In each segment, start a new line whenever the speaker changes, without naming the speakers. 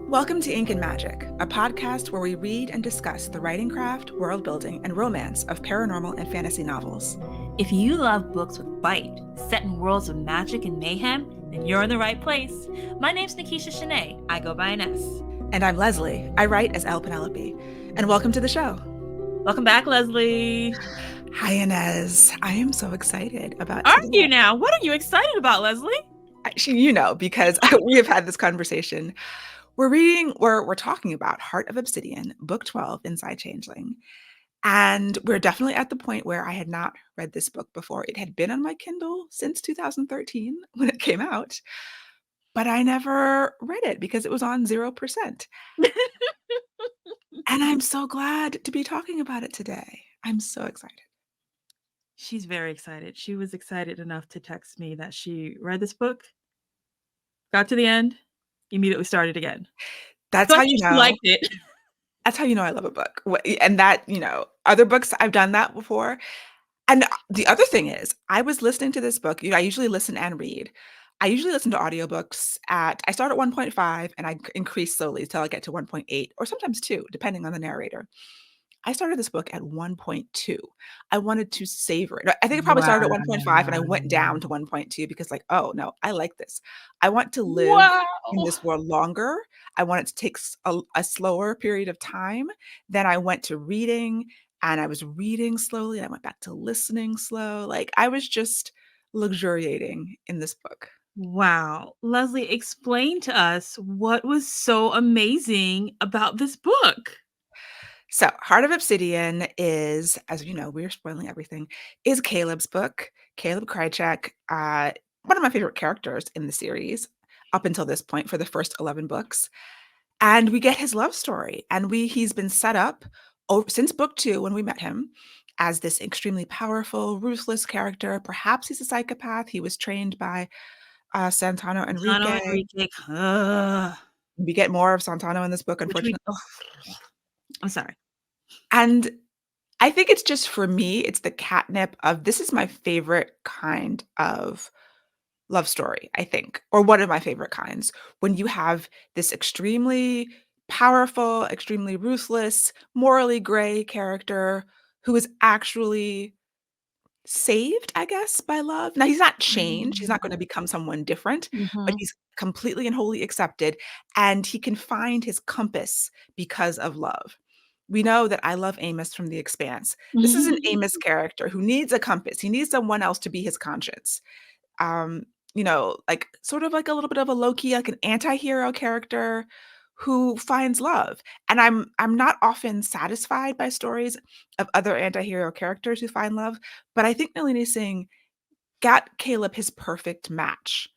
Welcome to Ink and Magic, a podcast where we read and discuss the writing craft, world building, and romance of paranormal and fantasy novels.
If you love books with bite, set in worlds of magic and mayhem, then you're in the right place. My name's Nikisha Shanae. I go by an S.
And I'm Leslie. I write as L. Penelope. And welcome to the show.
Welcome back, Leslie.
Hi, Inez. I am so excited about
Are
today.
you now? What are you excited about, Leslie?
Actually, because we have had this conversation. We're talking about Heart of Obsidian, Book 12, Inside Changeling. And we're definitely at the point where I had not read this book before. It had been on my Kindle since 2013 when it came out, but I never read it because it was on 0%. And I'm so glad to be talking about it today. I'm so excited.
She's very excited. She was excited enough to text me that she read this book, got to the end, immediately started again.
That's how you know.
She liked it.
That's how you know I love a book. And that, other books, I've done that before. And the other thing is, I was listening to this book. I usually listen and read. I usually listen to audiobooks I start at 1.5 and I increase slowly until I get to 1.8 or sometimes 2, depending on the narrator. I started this book at 1.2. I wanted to savor it. I think I probably started at 1.5 and I went down to 1.2 because oh no, I like this. I want to live in this world longer. I want it to take a slower period of time. Then I went to reading and I was reading slowly. I went back to listening slow. I was just luxuriating in this book.
Wow. Leslie, explain to us what was so amazing about this book.
So, Heart of Obsidian is, as you know, we're spoiling everything, is Kaleb's book. Kaleb Krycheck, one of my favorite characters in the series up until this point for the first 11 books. And we get his love story. And he's been set up since book 2 when we met him as this extremely powerful, ruthless character. Perhaps he's a psychopath. He was trained by Santano Enrique. We get more of Santano in this book, unfortunately.
I'm sorry.
And I think it's just, for me, it's the catnip of, this is my favorite kind of love story, I think, or one of my favorite kinds, when you have this extremely powerful, extremely ruthless, morally gray character who is actually saved, I guess, by love. Now, he's not changed. He's not going to become someone different, but he's completely and wholly accepted, and he can find his compass because of love. We know that I love Amos from The Expanse. This is an Amos character who needs a compass. He needs someone else to be his conscience. Sort of like a little bit of a low-key, like an anti-hero character who finds love. And I'm not often satisfied by stories of other anti-hero characters who find love, but I think Nalini Singh got Kaleb his perfect match.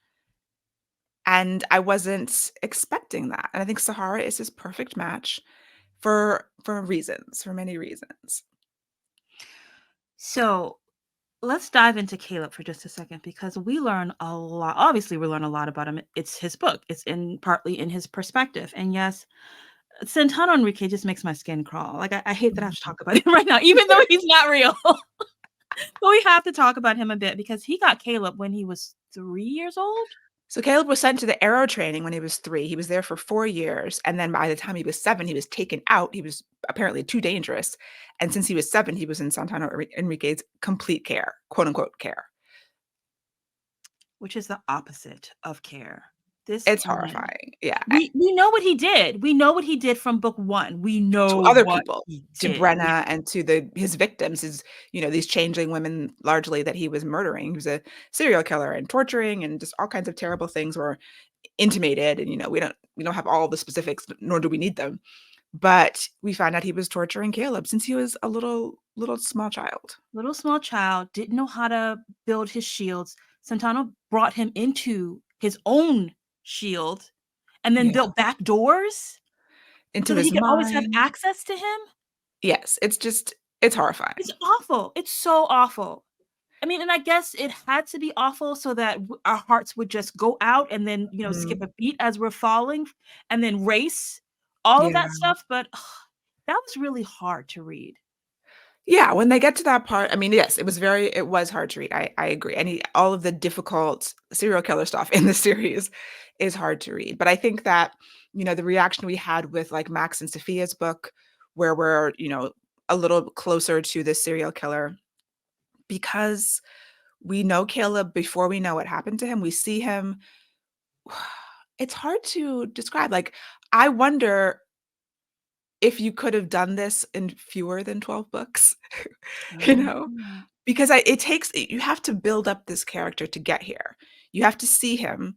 And I wasn't expecting that. And I think Sahara is his perfect match for many reasons.
So let's dive into Kaleb for just a second, because we learn a lot. Obviously, we learn a lot about him. It's his book. It's partly in his perspective. And yes, Santano Enrique just makes my skin crawl. I hate that I have to talk about him right now, even though he's not real. But we have to talk about him a bit because he got Kaleb when he was 3 years old.
So Kaleb was sent to the arrow training when he was 3. He was there for 4 years. And then by the time he was 7, he was taken out. He was apparently too dangerous. And since he was 7, he was in Santano Enrique's complete care, quote unquote care.
Which is the opposite of care.
It's horrifying. Yeah.
We know what he did. We know what he did from book 1. We know
to other people, to Brenna and to his victims, these changeling women largely that he was murdering. He was a serial killer and torturing, and just all kinds of terrible things were intimated. And we don't have all the specifics, nor do we need them. But we found out he was torturing Kaleb since he was a little small child.
Little small child, didn't know how to build his shields. Santano brought him into his own shield and then built back doors
into
so that he could always have access to him.
Yes, it's horrifying.
It's awful. It's so awful. I mean, and I guess it had to be awful so that our hearts would just go out and then, skip a beat as we're falling and then race, all of that stuff. But that was really hard to read.
Yeah, when they get to that part, I mean, yes, it was hard to read. I agree. All of the difficult serial killer stuff in the series is hard to read. But I think that, the reaction we had with like Max and Sophia's book, where we're, a little closer to the serial killer, because we know Caleb before we know what happened to him. We see him. It's hard to describe. Like, I wonder if you could have done this in fewer than 12 books, you know?
Oh.
Because you have to build up this character to get here. You have to see him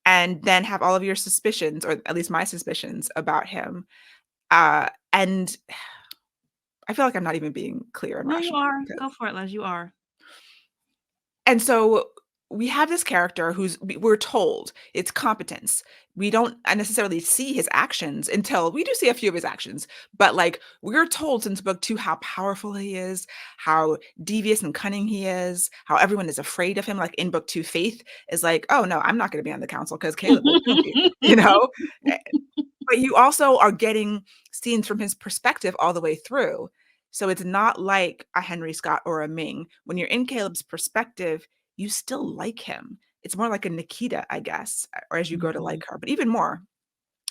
and then have all of your suspicions, or at least my suspicions about him. And I feel like I'm not even being clear and
No, you
rational.
are. Go for it, Les. You are.
And so we have this character we're told it's competence. We don't necessarily see his actions until we do see a few of his actions, but like we're told since book 2 how powerful he is, how devious and cunning he is, how everyone is afraid of him. Like in book 2, Faith is like, oh no, I'm not going to be on the council because Caleb will kill me, you know? But you also are getting scenes from his perspective all the way through. So it's not like a Henry Scott or a Ming. When you're in Caleb's perspective, you still like him. It's more like a Nikita, I guess, or as you grow to
Mhm.
like her, but even more.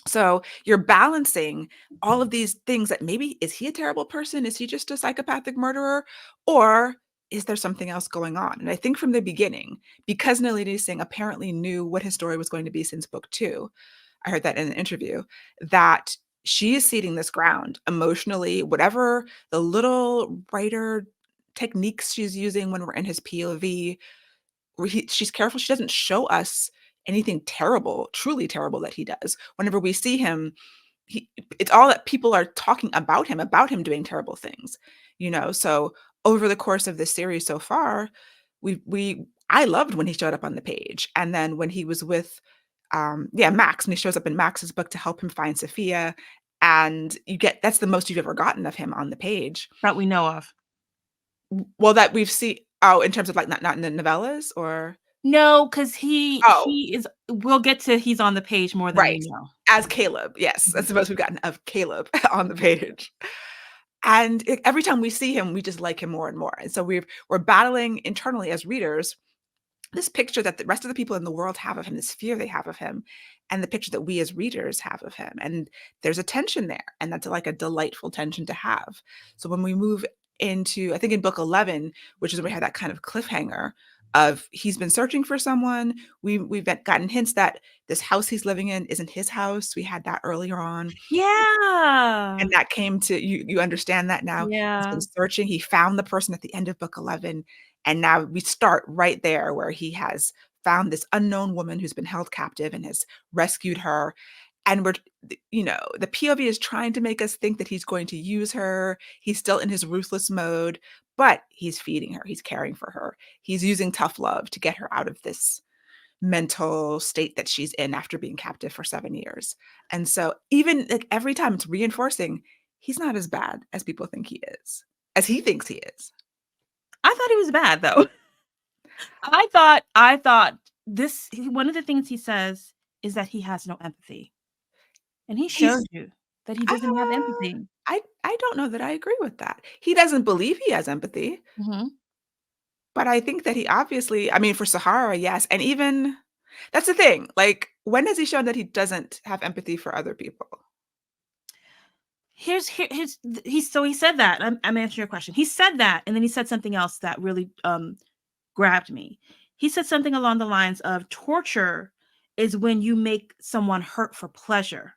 So you're balancing all of these things that maybe, is he a terrible person? Is he just a psychopathic murderer? Or is there something else going on? And I think from the beginning, because Nalini Singh apparently knew what his story was going to be since book 2, I heard that in an interview, that she is ceding this ground emotionally, whatever the little writer techniques she's using when we're in his POV, she's careful she doesn't show us anything terrible, truly terrible that he does. Whenever we see him, he it's all that people are talking about him doing terrible things. So over the course of this series so far, we I loved when he showed up on the page, and then when he was with Max, when he shows up in Max's book to help him find Sophia, and that's the most you've ever gotten of him on the page.
That we know of.
Well, that we've seen. Oh, in terms of like not in the novellas, or
No, because he
oh,
he is we'll get to he's on the page more than we
right,
know.
as Caleb, yes,
Mhm.
that's the most we've gotten of Caleb on the page. And every time we see him, we just like him more and more. And so we're battling internally as readers this picture that the rest of the people in the world have of him, this fear they have of him, and the picture that we as readers have of him. And there's a tension there, and that's like a delightful tension to have. So when we move into, I think in book 11, which is where we have that kind of cliffhanger of he's been searching for someone. We've gotten hints that this house he's living in isn't his house. We had that earlier on, and
Yeah.
that came to you understand that now. He's been
Yeah.
searching, he found the person at the end of book 11, and now we start right there where he has found this unknown woman who's been held captive and has rescued her, and the POV is trying to make us think that he's going to use her. He's still in his ruthless mode, but he's feeding her, he's caring for her. He's using tough love to get her out of this mental state that she's in after being captive for 7 years. And so even like every time it's reinforcing he's not as bad as people think he is, as he thinks he is.
I thought he was bad, though. I thought one of the things he says is that he has no empathy, and he shows
He's
you that he
uh,
doesn't have empathy.
I don't know that I agree with that. He doesn't believe he has empathy,
Mhm.
but I think that he obviously, I mean, for Sahara, yes, and even that's the thing. Like, when has he shown that he doesn't have empathy for other people?
Here's he said that. I'm answering your question. He said that, and then he said something else that really grabbed me. He said something along the lines of torture is when you make someone hurt for pleasure.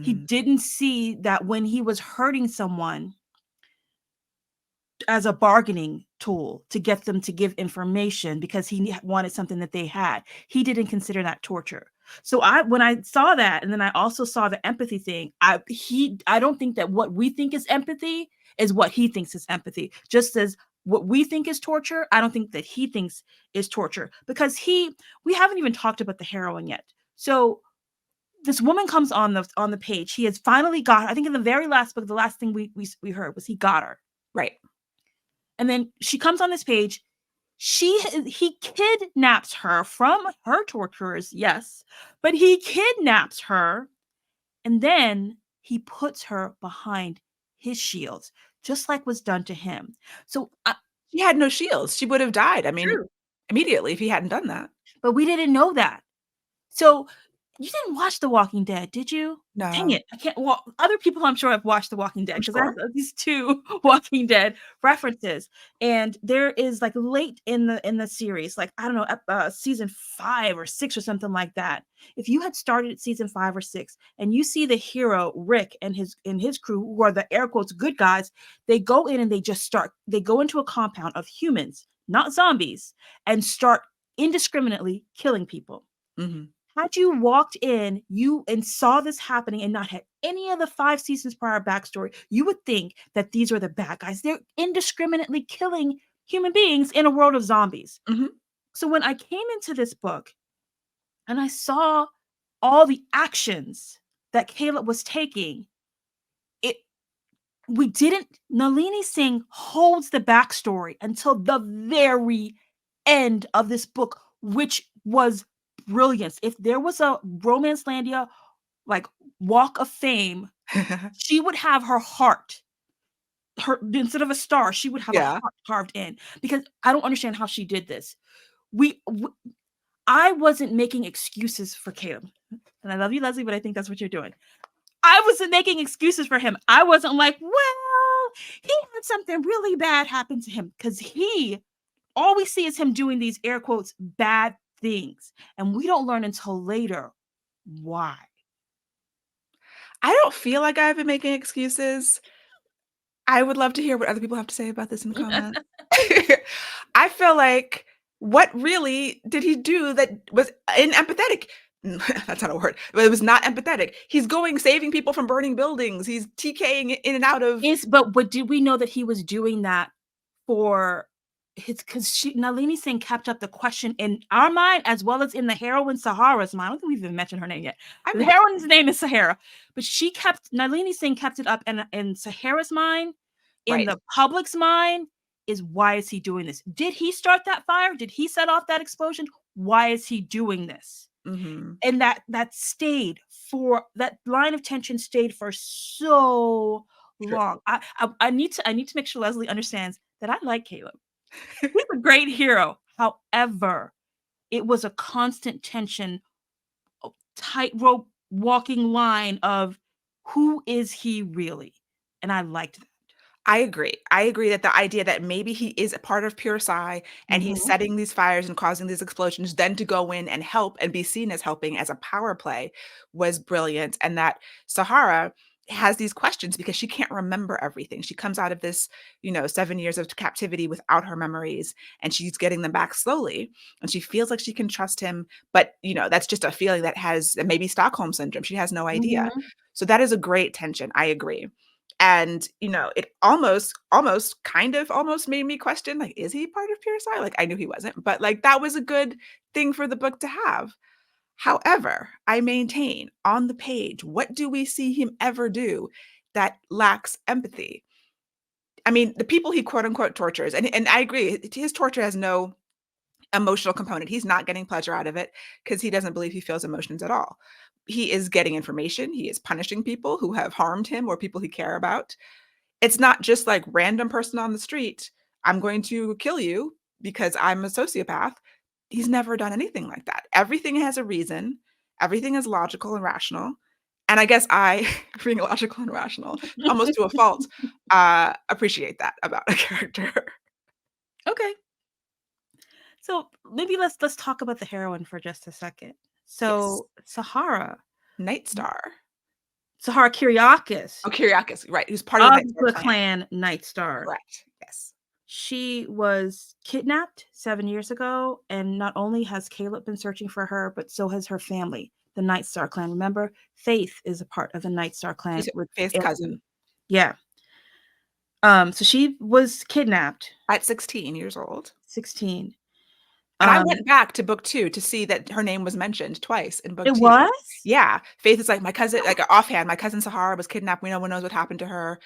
He
Mm,
didn't see that when he was hurting someone as a bargaining tool to get them to give information because he wanted something that they had. He didn't consider that torture. So when I saw that, and then I also saw the empathy thing, I don't think that what we think is empathy is what he thinks is empathy. Just as what we think is torture, I don't think that he thinks is torture, because we haven't even talked about the heroine yet. So this woman comes on the page. He has finally got, I think in the very last book, the last thing we heard was he got her.
right.
And then she comes on this page. He kidnaps her from her torturers, yes, but he kidnaps her, and then he puts her behind his shields. just like was done to him. So,
She had no shields. She would have died. I mean,
true,
immediately if he hadn't done that.
but we didn't know that. So, you didn't watch The Walking Dead, did you? Dang
No,
it, I can't well, other people I'm sure have watched The Walking Dead
I'm
because I have
sure.
these 2 Walking Dead references, and there is, like, late in the series, like, I don't know, season 5 or 6 or something like that. If you had started at season 5 or 6 and you see the hero, Rick, and his crew, who are the air quotes "good guys," they go in and they go into a compound of humans, not zombies, and start indiscriminately killing people.
Mhm.
Had you walked in, you and saw this happening and not had any of the 5 seasons prior backstory, you would think that these are the bad guys. They're indiscriminately killing human beings in a world of zombies.
Mhm.
So when I came into this book and I saw all the actions that Caleb was taking, it we didn't Nalini Singh holds the backstory until the very end of this book, which was brilliance. If there was a Romance Landia like walk of fame, she would have her heart. Her instead of a star, she would have a
Yeah.
heart carved in because I don't understand how she did this. We, w- I wasn't making excuses for Caleb, and I love you, Leslie, but I think that's what you're doing. I wasn't making excuses for him. I wasn't like, well, he had something really bad happen to him because all we see is him doing these air quotes bad things, and we don't learn until later why.
I don't feel like I've been making excuses. I would love to hear what other people have to say about this in the comments. I feel like what really did he do that was empathetic? That's not a word, but it was not empathetic. He's going saving people from burning buildings. He's TKing in and out of
But did we know that he was doing that for his because she Nalini Singh kept up the question in our mind as well as in the heroine Sahara's mind. I don't think we've even mentioned her name yet.
I'm
The
like,
heroine's name is Sahara, but Nalini Singh kept it up in Sahara's mind, in
right.
the public's mind, is why is he doing this? Did he start that fire? Did he set off that explosion? Why is he doing this?
Mhm.
And that line of tension stayed for so
True.
long. I need to make sure Leslie understands that I like Caleb. He's a great hero. However, it was a constant tension, tightrope walking line of who is he really? And I liked that.
I agree. I agree that the idea that maybe he is a part of Pure Psi and he's
Mhm.
setting these fires and causing these explosions, then to go in and help and be seen as helping as a power play was brilliant. And that Sahara has these questions because she can't remember everything. She comes out of this, 7 years of captivity without her memories, and she's getting them back slowly. And she feels like she can trust him, but that's just a feeling that has maybe Stockholm syndrome. She has no idea.
Mhm.
So that is a great tension. I agree. And it almost kind of almost made me question, like, is he part of Pure Psi? Like, I knew he wasn't, but like that was a good thing for the book to have. However, I maintain on the page, what do we see him ever do that lacks empathy? I mean, the people he quote unquote tortures, and I agree, his torture has no emotional component. He's not getting pleasure out of it because he doesn't believe he feels emotions at all. He is getting information. He is punishing people who have harmed him or people he care about. It's not just like random person on the street, I'm going to kill you because I'm a sociopath. He's never done anything like that. Everything has a reason. Everything is logical and rational. And I guess I, being logical and rational, almost to a fault, appreciate that about a character.
Okay. So maybe let's talk about the heroine for just a second.
Yes.
So
Night Star.
Sahara Kyriakis
Oh, Kyriakis, right. Who's part of the
of
Night Star
the
clan.
clan Night Star.
Correct. Yes.
She was kidnapped 7 years ago, and not only has Caleb been searching for her, but so has her family, the Night Star clan. Remember, Faith is a part of the Night Star clan
She's
with
Faith's
Andrew.
cousin
Yeah. So she was kidnapped,
at 16 years old.
16.
And I
Um,
went back to book 2 to see that her name was mentioned twice in book
it
2.
was?
Yeah, Faith is like, "My cousin," like, offhand, "My cousin Sahara was kidnapped, we no one knows what happened to her."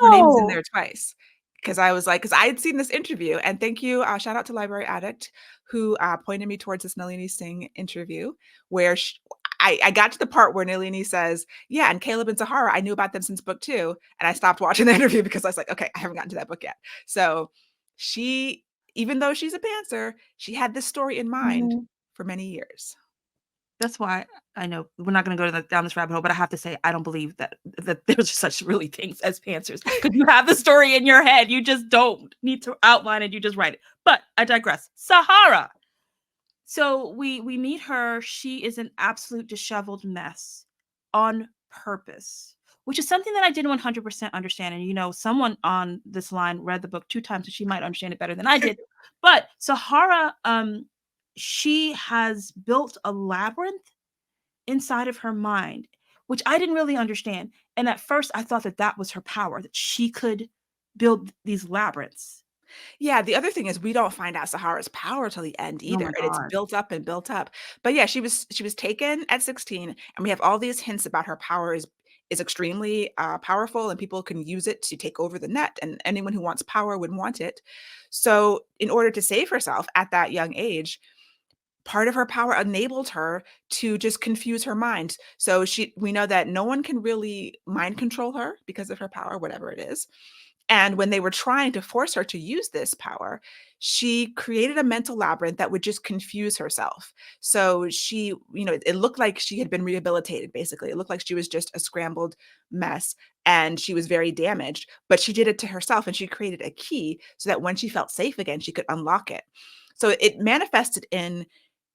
Her name is in
Wow.
there twice. Because I was like, because I had seen this interview, and thank you, shout out to Library Addict, who, pointed me towards this Nalini Singh interview where I got to the part where Nalini says, yeah, and Kaleb and Sahara, I knew about them since book 2. And I stopped watching the interview because I was like, okay, I haven't gotten to that book yet. So she, even though she's a pantser, she had this story in mind
Mhm.
for many years.
That's why I know we're not going to go down this rabbit hole, but I have to say I don't believe that there's such really things as pantsers because you have the story in your head. You just don't need to outline it. You just write it. But I digress. Sahara. So we meet her. She is an absolute disheveled mess on purpose, which is something that I didn't 100% understand. And someone on this line read the book 2 times, so she might understand it better than I did. But Sahara, she has built a labyrinth inside of her mind, which I didn't really understand. And at first, I thought that was her power, that she could build these labyrinths.
Yeah, the other thing is we don't find out Sahara's power till the end
Oh
either,
my
and it's
God.
built up and built up. But yeah, she was taken at 16, and we have all these hints about her power is extremely powerful, and people can use it to take over the net, and anyone who wants power would want it. So, in order to save herself at that young age, part of her power enabled her to just confuse her mind. So we know that no one can really mind control her because of her power, whatever it is. And when they were trying to force her to use this power, she created a mental labyrinth that would just confuse herself. So it looked like she had been rehabilitated, basically. It looked like she was just a scrambled mess and she was very damaged, but she did it to herself and she created a key so that when she felt safe again, she could unlock it. So it manifested in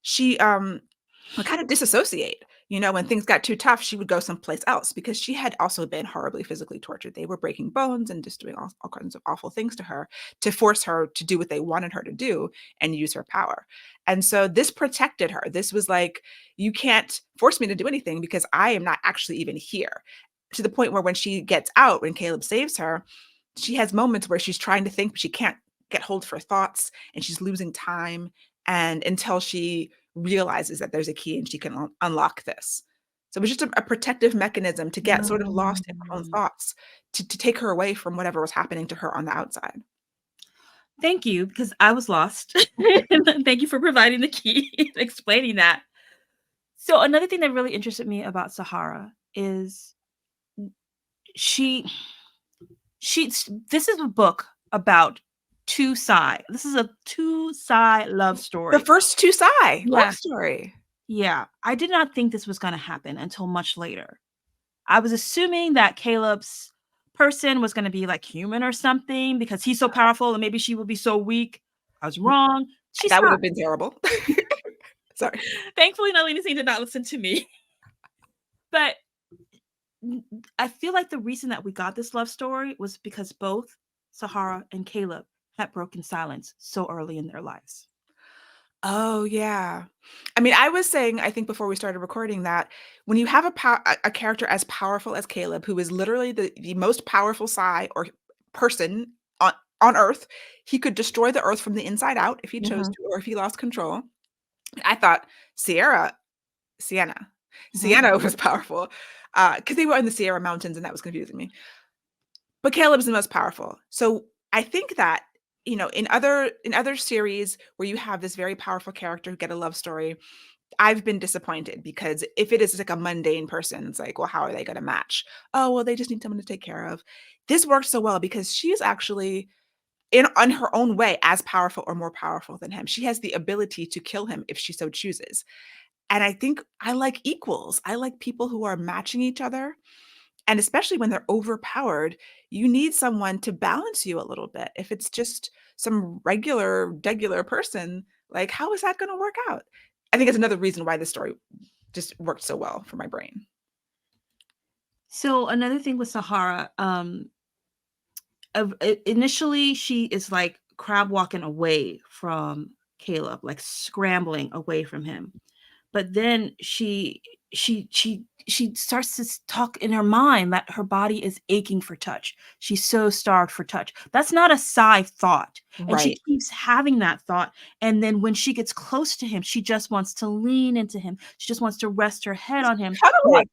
she would kind of disassociate. When things got too tough, she would go someplace else because she had also been horribly physically tortured. They were breaking bones and just doing all kinds of awful things to her to force her to do what they wanted her to do and use her power. And so this protected her. This was like, you can't force me to do anything because I am not actually even here. To the point where when she gets out, when Kaleb saves her, she has moments where she's trying to think, but she can't get hold of her thoughts and she's losing time. And until she realizes that there's a key and she can unlock this. So it was just a protective mechanism to get sort of lost in her own
Mm.
thoughts, to take her away from whatever was happening to her on the outside.
Thank you, because I was lost. Thank you for providing the key, explaining that. So another thing that really interested me about Sahara is she this is a book about two side. This is a two-side love
The
story.
first two Psy love
Yeah,
story.
yeah. I did not think this was gonna happen until much later. I was assuming that Caleb's person was gonna be like human or something because he's so powerful and maybe she will be so weak. I was wrong. She's
That would
not.
have been terrible. Sorry.
Thankfully, Nalini Singh did not listen to me. But I feel like the reason that we got this love story was because both Sahara and Kaleb had broken silence so early in their lives.
Oh, yeah. I mean, I was saying, I think before we started recording that when you have a character as powerful as Kaleb, who is literally the most powerful Psy or person on Earth, he could destroy the Earth from the inside out if he chose
Mhm,
to, or if he lost control. I thought Sierra, Sienna,
mhm.
Sienna was powerful because they were in the Sierra Mountains, and that was confusing me. But Caleb's the most powerful. So I think that in other series where you have this very powerful character who get a love story, I've been disappointed because if it is like a mundane person, it's like, well, how are they going to match? Oh, well, they just need someone to take care of. This works so well because she's actually in on her own way as powerful or more powerful than him. She has the ability to kill him if she so chooses. And I think I like equals. I like people who are matching each other. And especially when they're overpowered, you need someone to balance you a little bit. If it's just some regular person, like how is that going to work out? I think it's another reason why this story just worked so well for my brain.
So another thing with Sahara, initially she is like crab walking away from Caleb, like scrambling away from him. But then she starts to talk in her mind that her body is aching for touch. She's so starved for touch. That's not a sigh thought. And she
Right.
keeps having that thought. And then when she gets close to him, she just wants to lean into him. She just wants to rest her head on him. Why?
Cuddling.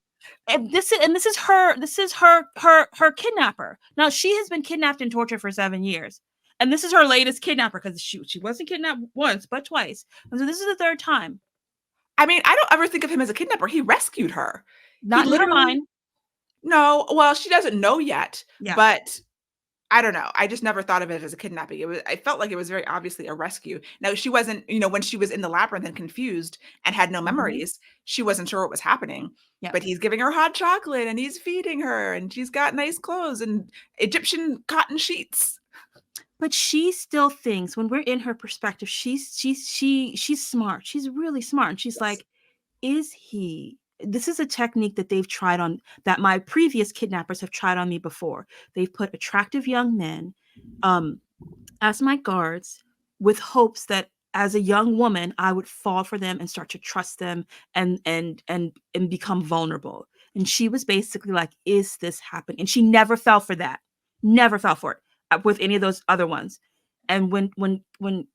And this is her kidnapper. Now she has been kidnapped and tortured for 7 years. And this is her latest kidnapper because she wasn't kidnapped once, but twice. And so this is the third time.
I mean, I don't ever think of him as a kidnapper. He rescued her. He
Not in her
literally
mind.
no, well, she doesn't know yet,
Yeah.
but I don't know. I just never thought of it as a kidnapping. I felt like it was very obviously a rescue. Now, she wasn't, when she was in the labyrinth and confused and had no
Mhm.
memories, she wasn't sure what was happening.
Yep.
But he's giving her hot chocolate and he's feeding her and she's got nice clothes and Egyptian cotton sheets.
But she still thinks when we're in her perspective, she's smart. She's really smart. And she's
Yes.
like, is he this is a technique that they've tried on that my previous kidnappers have tried on me before. They've put attractive young men um as my guards with hopes that as a young woman I would fall for them and start to trust them and become vulnerable. And she was basically like, is this happening? And she never fell for that. Never fell for it with any of those other ones. And when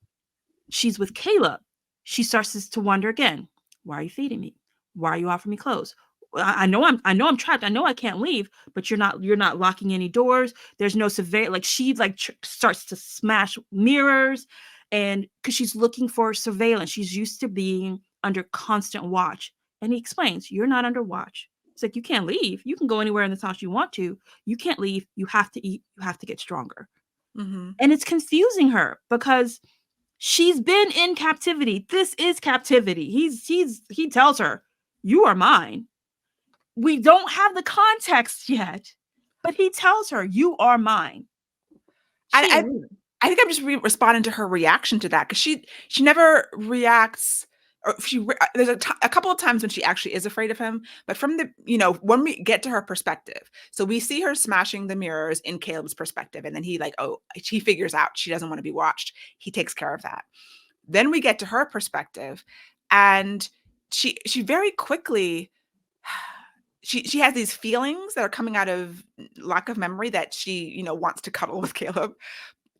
she's with Caleb, she starts to wonder again, why are you feeding me? Why are you offering me clothes? I know I'm trapped. I know I can't leave, but you're not locking any doors. There's no surveillance. Like she starts to smash mirrors, and because she's looking for surveillance, she's used to being under constant watch. And he explains, you're not under watch. It's like you can't leave. You can go anywhere in this house you want to. You can't leave. You have to eat. You have to get stronger.
Hmm.
And it's confusing her because she's been in captivity. This is captivity. He tells her, "You are mine." We don't have the context yet, but he tells her, "You are mine."
I,
She
I,
ain't leaving.
I think I'm just responding to her reaction to that because she never reacts. Or there's a couple of times when she actually is afraid of him, but from the when we get to her perspective, so we see her smashing the mirrors in Caleb's perspective, and then he figures out she doesn't want to be watched. He takes care of that. Then we get to her perspective, and she very quickly she has these feelings that are coming out of lack of memory that she wants to cuddle with Caleb,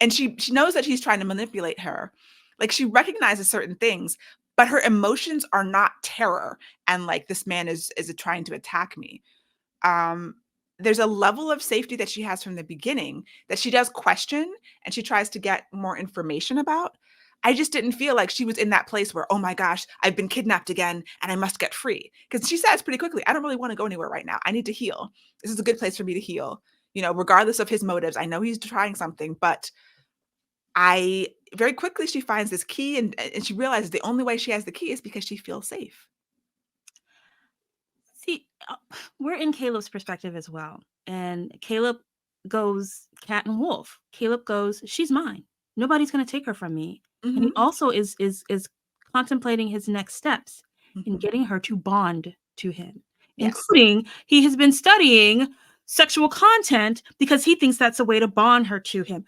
and she knows that he's trying to manipulate her. Like she recognizes certain things, but her emotions are not terror and like this man is trying to attack me. um there's a level of safety that she has from the beginning that she does question and she tries to get more information about. I just didn't feel like she was in that place where, oh my gosh, I've been kidnapped again and I must get free. Because she says pretty quickly, I don't really want to go anywhere right now. I need to heal. This is a good place for me to heal. Regardless of his motives, I know he's trying something, but I very quickly she finds this key and she realizes the only way she has the key is because she feels safe.
See, we're in Caleb's perspective as well, and Caleb goes cat and wolf. Caleb goes, "She's mine. Nobody's going to take her from me." And he
Hmm.
also is contemplating his next steps in
Hmm.
getting her to bond to him,
Yes.
including he has been studying sexual content because he thinks that's a way to bond her to him.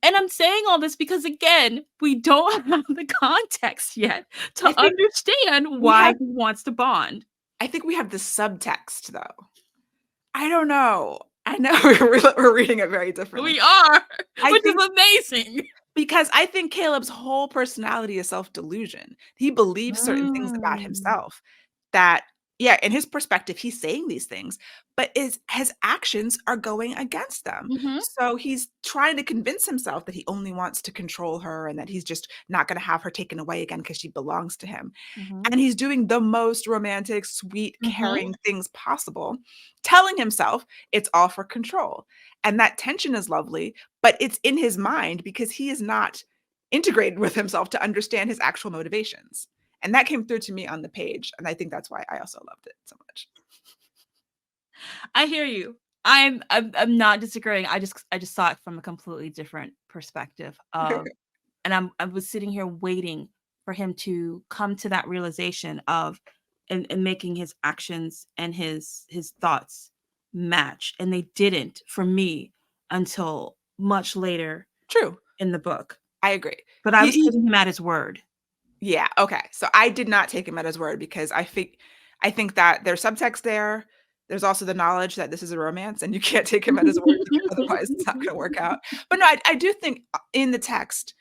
And I'm saying all this because again, we don't have the context yet
I
to
think
understand
we
why
have
he wants to bond.
I think we have the subtext though. I don't know. I know we're reading it very differently.
We are,
I
which is
think
amazing.
because I think Caleb's whole personality is self-delusion. He believes certain things about
Mm.
himself that, yeah, in his perspective, he's saying these things, but his actions are going against them.
Mhm,
So he's trying to convince himself that he only wants to control her and that he's just not going to have her taken away again because she belongs to him.
mhm,
And he's doing the most romantic, sweet,
mhm,
caring things possible, telling himself it's all for control. And that tension is lovely, but it's in his mind because he is not integrated with himself to understand his actual motivations. And that came through to me on the page. And I think that's why I also loved it so much.
I hear you. I'm not disagreeing. I just saw it from a completely different perspective of and I was sitting here waiting for him to come to that realization of and making his actions and his thoughts match, and they didn't for me until much later
True.
in the book.
I agree.
But I was taking him at his word.
Yeah, okay. So I did not take him at his word because I think that there's subtext there. There's also the knowledge that this is a romance and you can't take him at his word because otherwise it's not going to work out. But no, I do think in the text,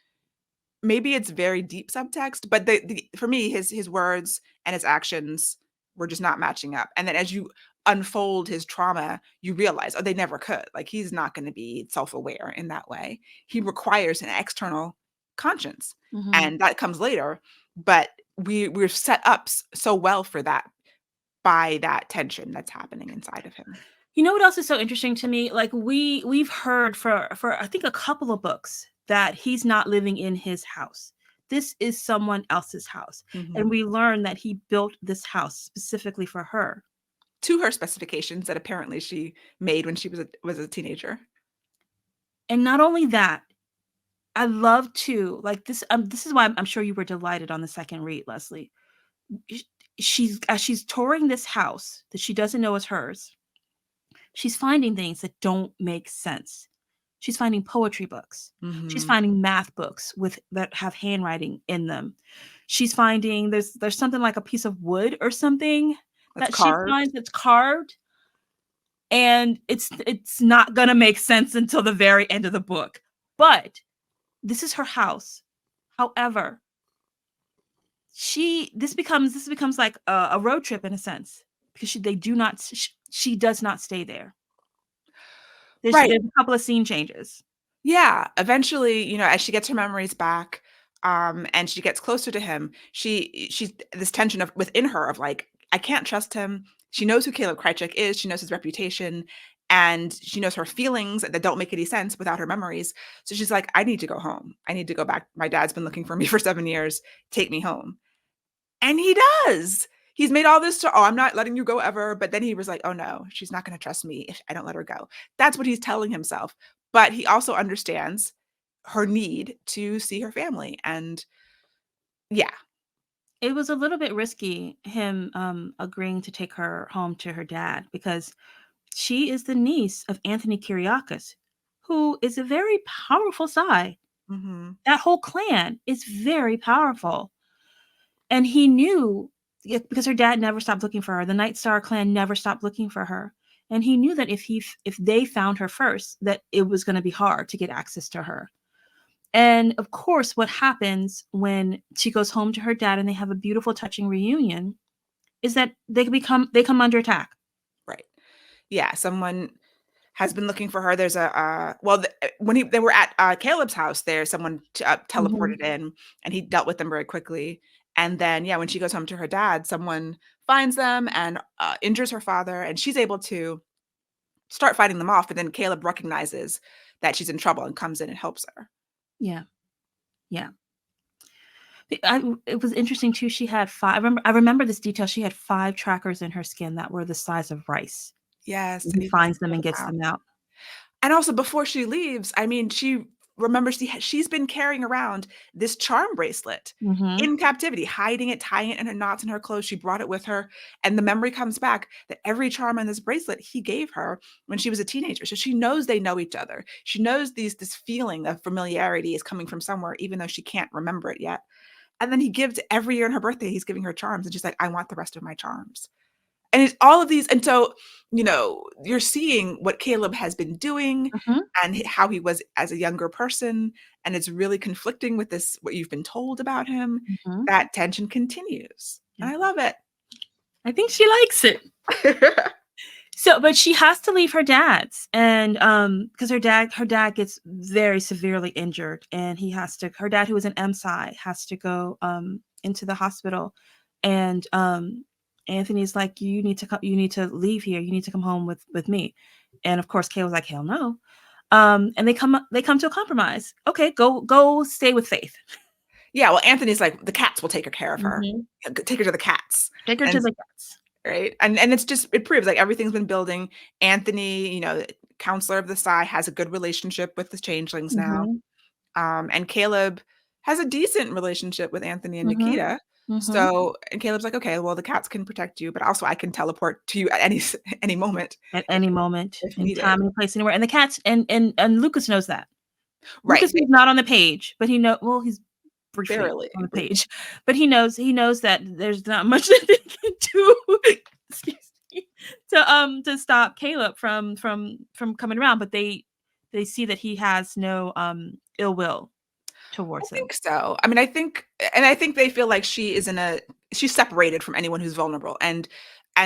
maybe it's very deep subtext, but for me, his words and his actions were just not matching up. And then as you unfold his trauma, you realize, oh, they never could. Like he's not going to be self-aware in that way. He requires an external conscience,
Mhm.
and that comes later. But we're set up so well for that by that tension that's happening inside of him.
You know what else is so interesting to me? Like we've heard for I think a couple of books that he's not living in his house. This is someone else's house. And
Mhm.
we learn that he built this house specifically for her.
To her specifications that apparently she made when she was a teenager.
And not only that, I love to like this is why I'm sure you were delighted on the second read, Leslie. She's as she's touring this house that she doesn't know is hers, she's finding things that don't make sense. She's finding poetry books. She's
Mhm.
finding math books with that have handwriting in them. She's finding there's something like a piece of wood or something
That's
that she
carved.
finds that's carved, and it's not gonna make sense until the very end of the book. But this is her house. However, this becomes like a road trip in a sense because she does not stay there.
Right.
There's a couple of scene changes.
Yeah, eventually, as she gets her memories back, and she gets closer to him, she's this tension of within her of like, I can't trust him. She knows who Kaleb Krycheck is. She knows his reputation, and she knows her feelings that don't make any sense without her memories. So she's like, I need to go home. I need to go back. My dad's been looking for me for 7 years. Take me home. And he does. He's made all this I'm not letting you go ever. But then he was like, oh no, she's not going to trust me if I don't let her go. That's what he's telling himself. But he also understands her need to see her family. And yeah.
It was a little bit risky him agreeing to take her home to her dad because she is the niece of Anthony Kyriakis, who is a very powerful Psy.
Hmm.
That whole clan is very powerful. And he knew because her dad never stopped looking for her. The Night Star clan never stopped looking for her. And he knew that if they found her first, that it was going to be hard to get access to her. And of course, what happens when she goes home to her dad and they have a beautiful, touching reunion is that they come under attack.
Right. Yeah. Someone has been looking for her. There's when they were at Caleb's house, there someone
Mhm.
teleported in, and he dealt with them very quickly. And then yeah, when she goes home to her dad, someone finds them and injures her father, and she's able to start fighting them off. But then Kaleb recognizes that she's in trouble and comes in and helps her.
Yeah, yeah. It was interesting too. She had five. I remember this detail. She had five trackers in her skin that were the size of rice.
Yes,
And
and
he
he has to
finds them
pull
and
them
gets
out.
them out.
And also before she leaves, I mean, she remembers she's been carrying around this charm bracelet
Mhm.
in captivity, hiding it, tying it in her knots in her clothes. She brought it with her, and the memory comes back that every charm on this bracelet he gave her when she was a teenager. So she knows they know each other. She knows this feeling of familiarity is coming from somewhere, even though she can't remember it yet. And then he gives every year on her birthday, he's giving her charms, and she's like, I want the rest of my charms. And it's all of these, and so you're seeing what Kaleb has been doing
Mhm.
and how he was as a younger person, and it's really conflicting with this what you've been told about him.
Mhm.
That tension continues, and
Yeah.
I love it.
I think she likes it. So, but she has to leave her dad's, and because her dad gets very severely injured, and he has to. Her dad, who is an MSI, has to go into the hospital, and Anthony's like, "You need to come. You need to leave here. You need to come home with me." And of course, Kay was like, "Hell no." And they come to a compromise. Okay, go stay with Faith.
Yeah, well, Anthony's like, the cats will take care of her.
Mhm.
Take her to the cats,
Take her to
and
the cats.
right, and it's just it proves like everything's been building. Anthony, counselor of the Psy, has a good relationship with the changelings now.
Mhm.
And Kaleb has a decent relationship with Anthony and
Mhm.
Nikita.
Mhm.
So, and Caleb's like, okay, well, the cats can protect you, but also I can teleport to you at any moment
At
if
any moment,
if
in
needed.
time, any place, anywhere, and the cats and Lucas knows that.
Right.
Lucas is not on the page, but he's briefly
Barely.
on the page, but he knows that there's not much that they can do, excuse me, to stop Caleb from coming around, but they see that he has no, ill will
I
towards them.
think so. I mean, I think they feel like she's separated from anyone who's vulnerable. And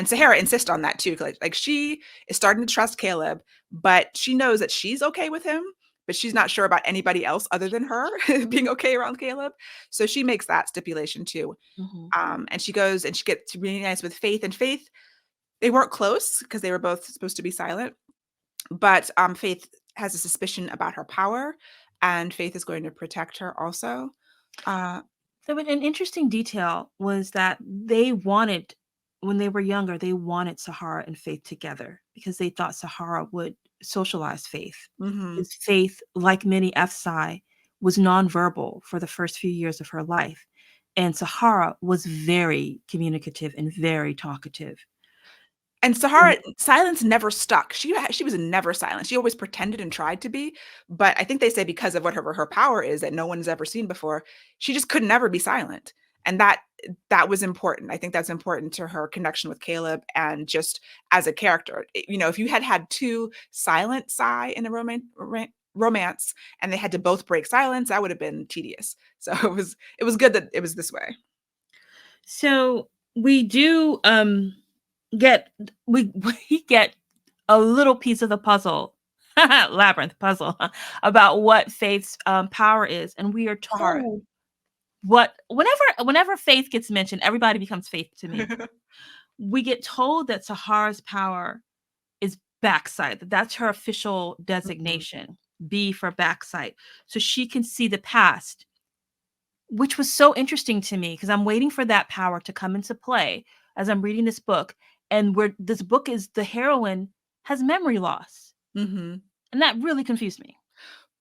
Sahara insists on that too. Like she is starting to trust Kaleb, but she knows that she's okay with him, but she's not sure about anybody else other than her being okay around Caleb. So she makes that stipulation too.
Mm-hmm.
And she goes and she gets reunites with Faith, and Faith, they weren't close because they were both supposed to be silent, but Faith has a suspicion about her power, and Faith is going to protect her also. Uh,
So an interesting detail was that they wanted, when they were younger, they wanted Sahara and Faith together because they thought Sahara would socialize Faith.
mhm.
Because Faith, like many F-Psi, was nonverbal for the first few years of her life. And Sahara was very communicative and very talkative.
And Sahara, silence never stuck. She was never silent. She always pretended and tried to be, but I think they say because of whatever her power is that no one's ever seen before, she just could never be silent. And that was important. I think that's important to her connection with Caleb and just as a character. If you had had two silent Psi in a romance and they had to both break silence, that would have been tedious. So it was good that it was this way.
So we do get we get a little piece of the puzzle, labyrinth puzzle, about what Faith's power is, and we are
Sahara.
told what whenever Faith gets mentioned, everybody becomes Faith to me. We get told that Sahara's power is backside. That's her official
Mhm.
designation. B for backside, so she can see the past, which was so interesting to me because I'm waiting for that power to come into play as I'm reading this book. And where this book is, the heroine has memory loss.
Mhm.
And that really confused me.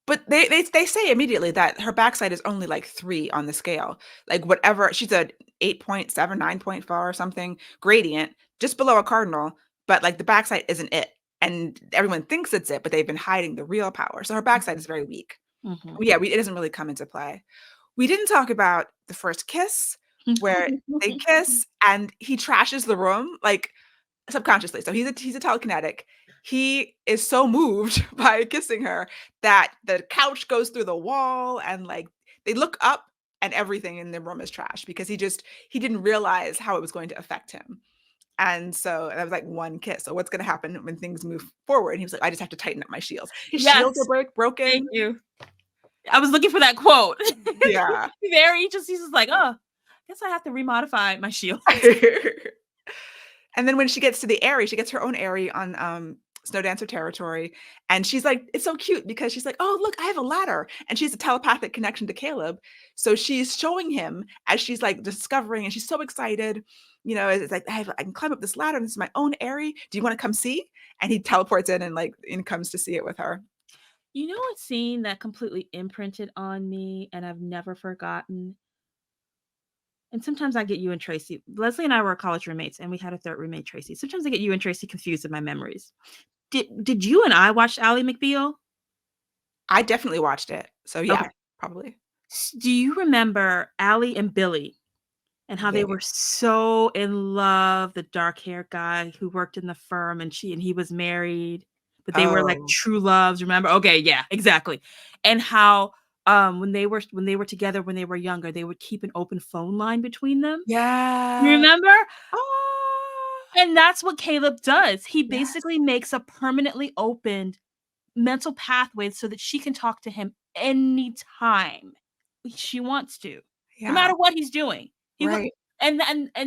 But they say immediately that her backside is only like 3 on the scale. Like whatever, she's a 8.7, 9.4 or something gradient, just below a cardinal, but like the backside isn't it. And everyone thinks it's it, but they've been hiding the real power. So her backside is very weak.
Mhm.
Yeah, it doesn't really come into play. We didn't talk about the first kiss where they kiss and he trashes the room. Like subconsciously. So he's a telekinetic. He is so moved by kissing her that the couch goes through the wall and like they look up and everything in the room is trash because he didn't realize how it was going to affect him. And so that was like one kiss. So what's going to happen when things move forward? And he was like, I just have to tighten up my shields. His shields are
Yes,
broken.
thank you. I was looking for that quote.
Yeah.
Very just he's just like, oh, I guess I have to remodify my shields.
And then when she gets to the Airy, she gets her own Airy on Snow Dancer territory. And she's like, it's so cute because she's like, oh, look, I have a ladder. And she's a telepathic connection to Caleb. So she's showing him as she's like discovering, and she's so excited. It's like, I can climb up this ladder and this is my own Airy. Do you want to come see? And he teleports in and comes to see it with her.
You know what scene that completely imprinted on me and I've never forgotten? And sometimes I get you and Tracy. Leslie and I were college roommates, and we had a third roommate, Tracy. Sometimes I get you and Tracy confused in my memories. Did you and I watch Ally McBeal?
I definitely watched it. So yeah,
Okay.
probably.
Do you remember Ally and Billy and how they
Yeah.
were so in love? The dark haired guy who worked in the firm, and he was married, but they were like
Oh,
true loves. Remember? Okay, yeah, exactly. And how when they were together when they were younger, they would keep an open phone line between them. You
yeah.
remember?
Oh,
And that's what Caleb does. He
yes.
basically makes a permanently opened mental pathway so that she can talk to him anytime she wants to, no
Yeah.
matter what he's doing. He will,
Right.
and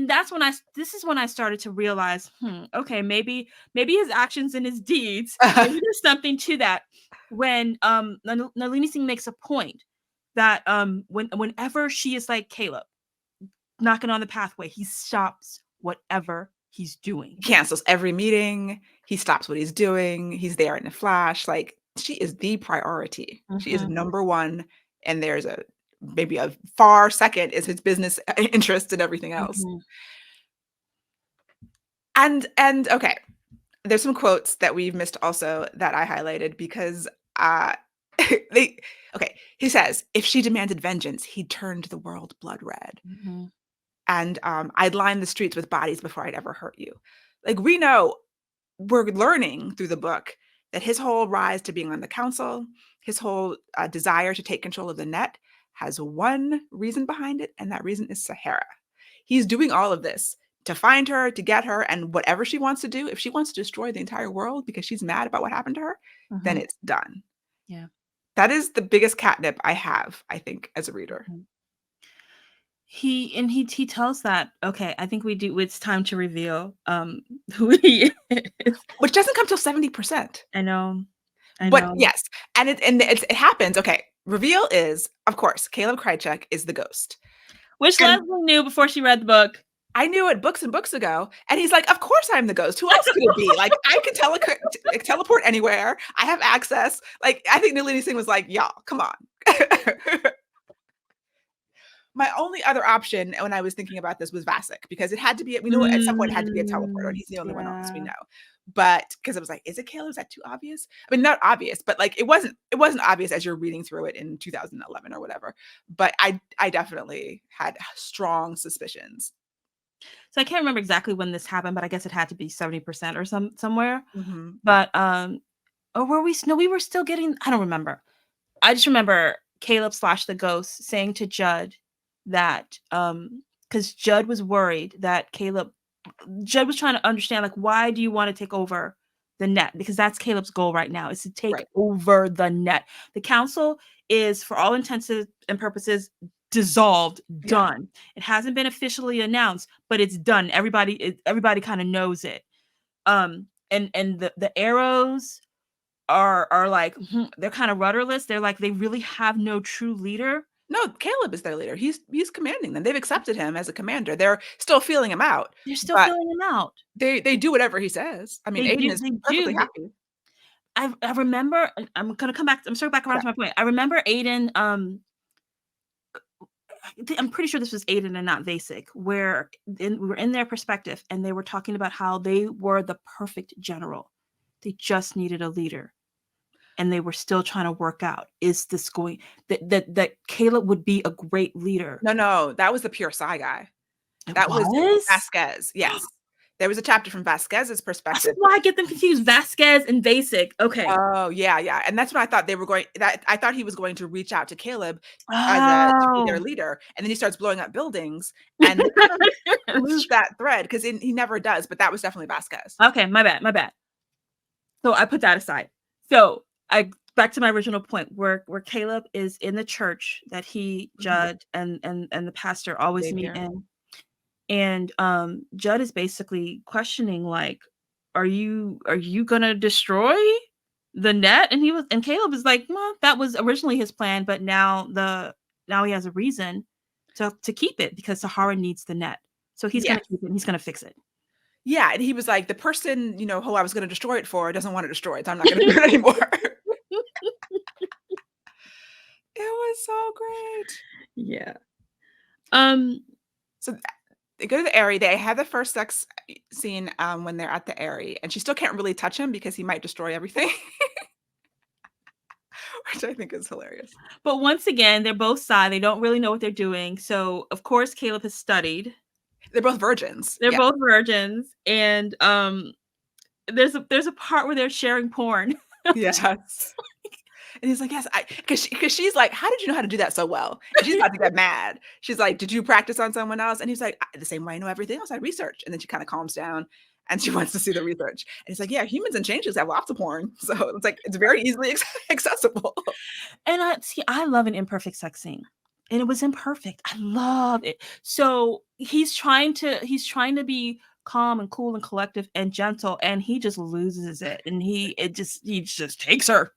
that's when this is when I started to realize, okay, maybe his actions and his deeds, maybe there's something to that. When Nalini Singh makes a point that whenever she is like Caleb knocking on the pathway, he stops whatever he's doing.
He cancels every meeting. He stops what he's doing. He's there in a flash. Like she is the priority. She is
Mhm,
number one. And there's maybe a far second is his business interests and everything else.
mhm.
And okay, there's some quotes that we've missed also that I highlighted because uh they okay, he says, if she demanded vengeance, he'd turn the world blood red.
Mhm,
And I'd line the streets with bodies before I'd ever hurt you. Like we know we're learning through the book that his whole rise to being on the council, his whole desire to take control of the net has one reason behind it, and that reason is Sahara. He's doing all of this to find her, to get her, and whatever she wants to do, if she wants to destroy the entire world because she's mad about what happened to her, then
mhm.
it's done.
Yeah.
That is the biggest catnip I have, I think, as a reader.
Mhm. He tells that, okay, I think it's time to reveal who he is.
Which doesn't come till 70%.
I know. I
But
know.
yes, and it happens. Okay, reveal is, of course, Kaleb Krycheck is the ghost.
Which
And
Leslie knew before she read the book.
I knew it books and books ago, and he's like, "Of course I'm the ghost. Who else could it be? Like, I can teleport anywhere. I have access." Like, I think Nalini Singh was like, "Y'all, come on." My only other option when I was thinking about this was Vasek, because it had to be, we knew at some point it had to be a teleporter, and he's the only one else we
Yeah.
know. But because I was like, is it Caleb? Is that too obvious? I mean, not obvious, but like it wasn't obvious as you're reading through it in 2011 or whatever. But I definitely had strong suspicions.
So I can't remember exactly when this happened, but I guess it had to be 70% or somewhere.
Hmm.
But or were we no, we were still getting, I don't remember. I just remember Caleb slash the ghost saying to Judd that because Judd was worried that Judd was trying to understand, like, why do you want to take over the net? Because that's Caleb's goal right now, is to take
Right.
over the net. The council is, for all intents and purposes, dissolved,
Yeah.
done. It hasn't been officially announced, but it's done. Everybody kind of knows it. And the arrows are like, they're kind of rudderless. They're like, they really have no true leader.
No, Caleb is their leader. He's commanding them. They've accepted him as a commander. They're still feeling him out,
They're still
but
filling him out.
they do whatever he says. I mean,
They
Aiden
do.
is
They
perfectly
do.
happy.
I remember. I'm gonna come back. I'm circling back around
Yeah.
to my point. I remember Aiden. I'm pretty sure this was Aiden and not Vasek, where we were in their perspective, and they were talking about how they were the perfect general. They just needed a leader, and they were still trying to work out, is this going that Caleb would be a great leader.
No, that was the pure Psy guy.
It
That was
was.
Vasquez. Yes. There was a chapter from Vasquez's
That's
perspective.
why I get them confused. Vasquez and Vasek. Okay.
Oh, yeah, yeah, and that's when I thought they were going that I thought he was going to reach out to Caleb as a to be their
Oh.
leader, and then he starts blowing up buildings, and they kind of lose that thread because he never does, but that was definitely Vasquez.
Okay, my bad, my bad. So I put that aside. So I back to my original point where Caleb is in the church that he,
Mhm.
Judd, and the pastor always meet
Xavier.
in. And Judd is basically questioning, like, are you gonna destroy the net? And Caleb is like, well, that was originally his plan, but now he has a reason to keep it, because Sahara needs the net. So he's
Yes.
gonna keep it and he's gonna fix it.
Yeah, and he was like, "The person, who I was gonna destroy it for doesn't wanna destroy it, so I'm not gonna do it anymore." It was so great.
Yeah. Um
So they go to the Airy. They have the first sex scene when they're at the Airy, and she still can't really touch him because he might destroy everything, which I think is hilarious.
But once again, they're both side. They don't really know what they're doing. So of course Caleb has studied.
They're both virgins.
They're
Yeah.
both virgins, and there's a part where they're sharing porn.
Yes. And he's like, "Yes, because she's like, 'How did you know how to do that so well?' And she's about to get mad. She's like, 'Did you practice on someone else?' And he's like, "The same way I know everything else, I research." And then she kinda calms down, and she wants to see the research. And he's like, "Yeah, humans and changelings have lots of porn." So it's like, it's very easily accessible.
And I love an imperfect sex scene. And it was imperfect. I love it. So he's trying to be calm and cool and collective and gentle, and he just loses it. And he just takes her.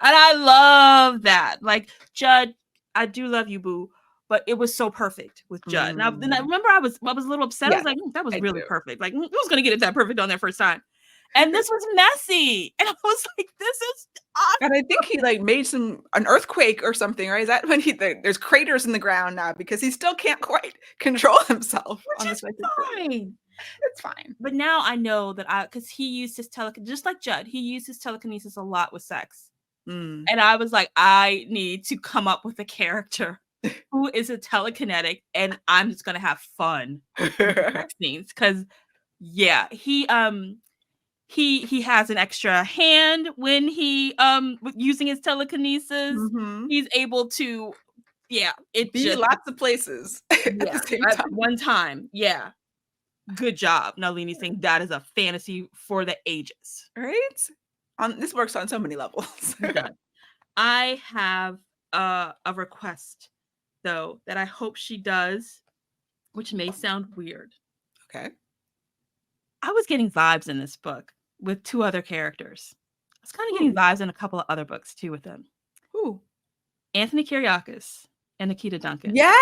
And I love that. Like, Judd, I do love you, boo. But it was so perfect with Judd. And I
Mm.
remember I was a little upset. I was
Yes,
like, that was
I
really
do.
perfect. Like, who's gonna get it that perfect on their first time? And this was messy. And I was like, this is
And I think he,
awesome.
like, made an earthquake or something, right? Is that when there's craters in the ground now because he still can't quite control himself
Which
on the
is
second scene.
fine.
It's fine.
But now I know that because he used his just like Judd, he used his telekinesis a lot with sex.
Mm.
And I was like, I need to come up with a character who is a telekinetic, and I'm just gonna have fun with the sex scenes. Because yeah, he has an extra hand when using his telekinesis.
Mhm.
He's able to, yeah, it
Be
just,
lots of places at the
yeah,
same
at
time.
one time, yeah. Good job, Nalini Singh. That is a fantasy for the ages.
Right? This works on so many levels.
It does. I have a request though that I hope she does, which may sound weird.
Okay.
I was getting vibes in this book with two other characters. I was kind of getting
Ooh.
vibes in a couple of other books too with them.
Ooh.
Anthony Kyriakis and Nikita Duncan.
Yes.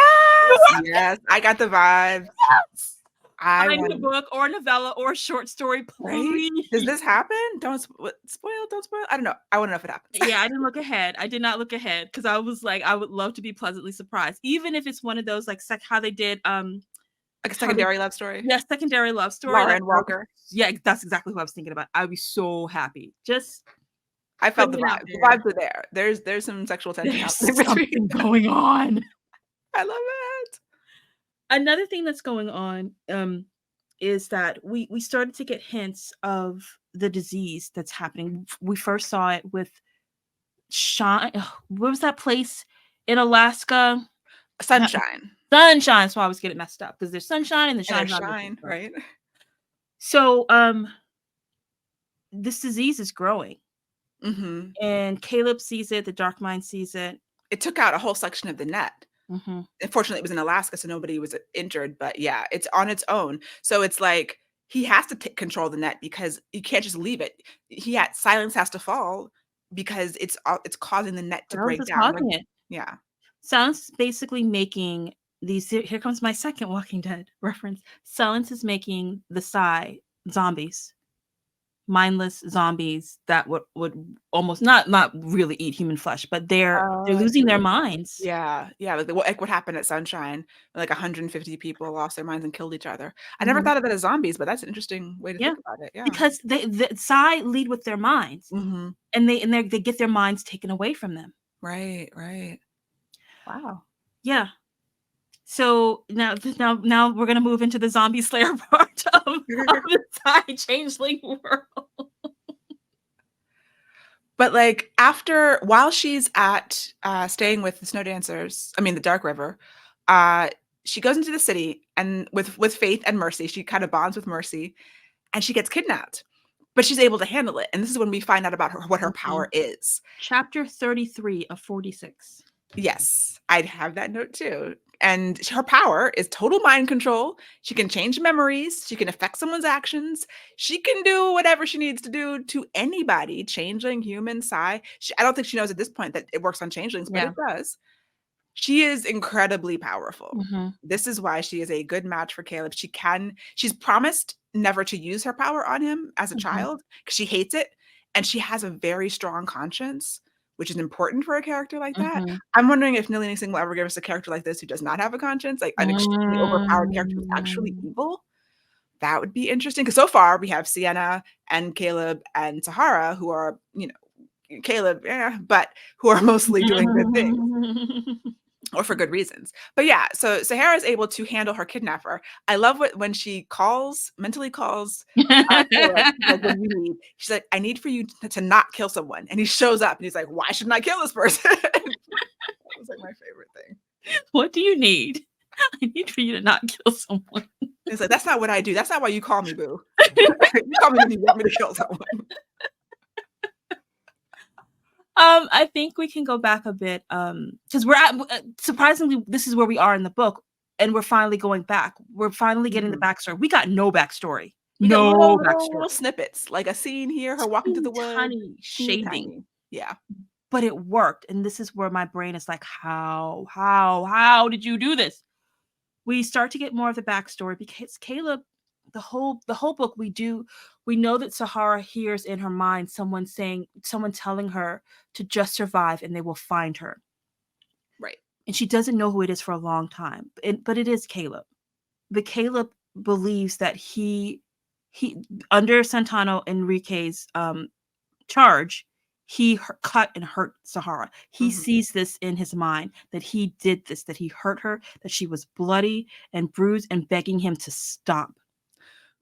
Yes. I got the vibes.
Yes!
I
Find me a
want
book or a novella or a short story,
right? Does
please.
this happen? Don't spoil, don't spoil. I don't know. I want to know if it happens.
Yeah, I didn't look ahead. I did not look ahead because I was like, I would love to be pleasantly surprised, even if it's one of those like how they did
Like a
how they
secondary love story.
yeah secondary love story.
Laura
Like
and Walker.
yeah, that's exactly what I was thinking about. I'd be so happy. Just
I felt the
putting it out
vibes. The
there.
vibes are there. There's some sexual tension
There's
happening between.
something going on.
I love it.
Another thing that's going on is that we started to get hints of the disease that's happening. We first saw it with Shine. What was that place in Alaska?
Sunshine.
Sunshine. That's why I was getting messed up because there's sunshine and the
And there's
shine's not making
shine,
sense.
right?
So this disease is growing,
Mm-hmm.
and Caleb sees it. The Dark Mind sees it.
It took out a whole section of the net.
Mm-hmm.
Unfortunately, it was in Alaska, so nobody was injured. But yeah, it's on its own. So it's like he has to control the net because you can't just leave it. Silence has to fall because it's causing the net to
Silence
break
is
down. Like,
causing it.
yeah.
Silence is basically making these. Here comes my second Walking Dead reference. Silence is making the Psy zombies, mindless zombies that would almost not really eat human flesh, but they're
Oh, I see
losing
what
their
you mean.
minds.
Yeah, yeah, like what happened at Sunshine, like 150 people lost their minds and killed each other. I never
Mhm.
thought of it as zombies, but that's an interesting way to
Yeah,
think about it. Yeah.
because the Psy lead with their minds,
Mhm.
and they get their minds taken away from them.
Right, right. Wow.
Yeah. So now we're gonna move into the zombie slayer part of the Psy changeling world.
But, like, while she's at, staying with the snow dancers, I mean, the Dark River, uh, she goes into the city and with Faith and Mercy, she kind of bonds with Mercy, and she gets kidnapped, but she's able to handle it, and this is when we find out about what her power
Mhm.
is.
Chapter 33 of 46.
Yes, I'd have that note too. And her power is total mind control. She can change memories. She can affect someone's actions. She can do whatever she needs to do to anybody, changeling, human, Psy. I don't think she knows at this point that it works on changelings, but
Yeah.
it does. She is incredibly powerful.
Mhm.
This is why she is a good match for Caleb. She's promised never to use her power on him as a
Mhm.
child because she hates it. And she has a very strong conscience, which is important for a character like that.
Mhm.
I'm wondering if Nalini Singh will ever give us a character like this who does not have a conscience, like an extremely overpowered character who's actually
Mm.
evil. That would be interesting. Because so far we have Sienna and Caleb and Sahara who are, Caleb, yeah, but who are mostly doing good things or for good reasons. But yeah, so Sahara is able to handle her kidnapper. I love when she mentally calls Caleb. She's like, "What do you need?" She's like, "I need for you to not kill someone." And he shows up and he's like, "Why shouldn't I kill this person?" That was like my favorite thing.
What do you need? I need for you to not kill someone.
He's like, "That's not what I do. That's not why you call me, boo. You call me when you want me to kill someone."
I think we can go back a bit, because we're at surprisingly, this is where we are in the book, and we're finally going back. We're finally getting the
Mhm.
backstory. We got no backstory.
We get
No backstory.
little snippets, like a scene here, her walking through
Teeny
the woods,
tiny
teeny
shading,
tiny. Yeah.
but it worked, and this is where my brain is like, how did you do this? We start to get more of the backstory because Caleb, the whole book, we know that Sahara hears in her mind someone telling her to just survive and they will find her.
Right.
And she doesn't know who it is for a long time. But it is Caleb. But Caleb believes that he under Santano Enrique's charge, he cut and hurt Sahara. He
Mhm.
sees this in his mind that he did this, that he hurt her, that she was bloody and bruised and begging him to stop.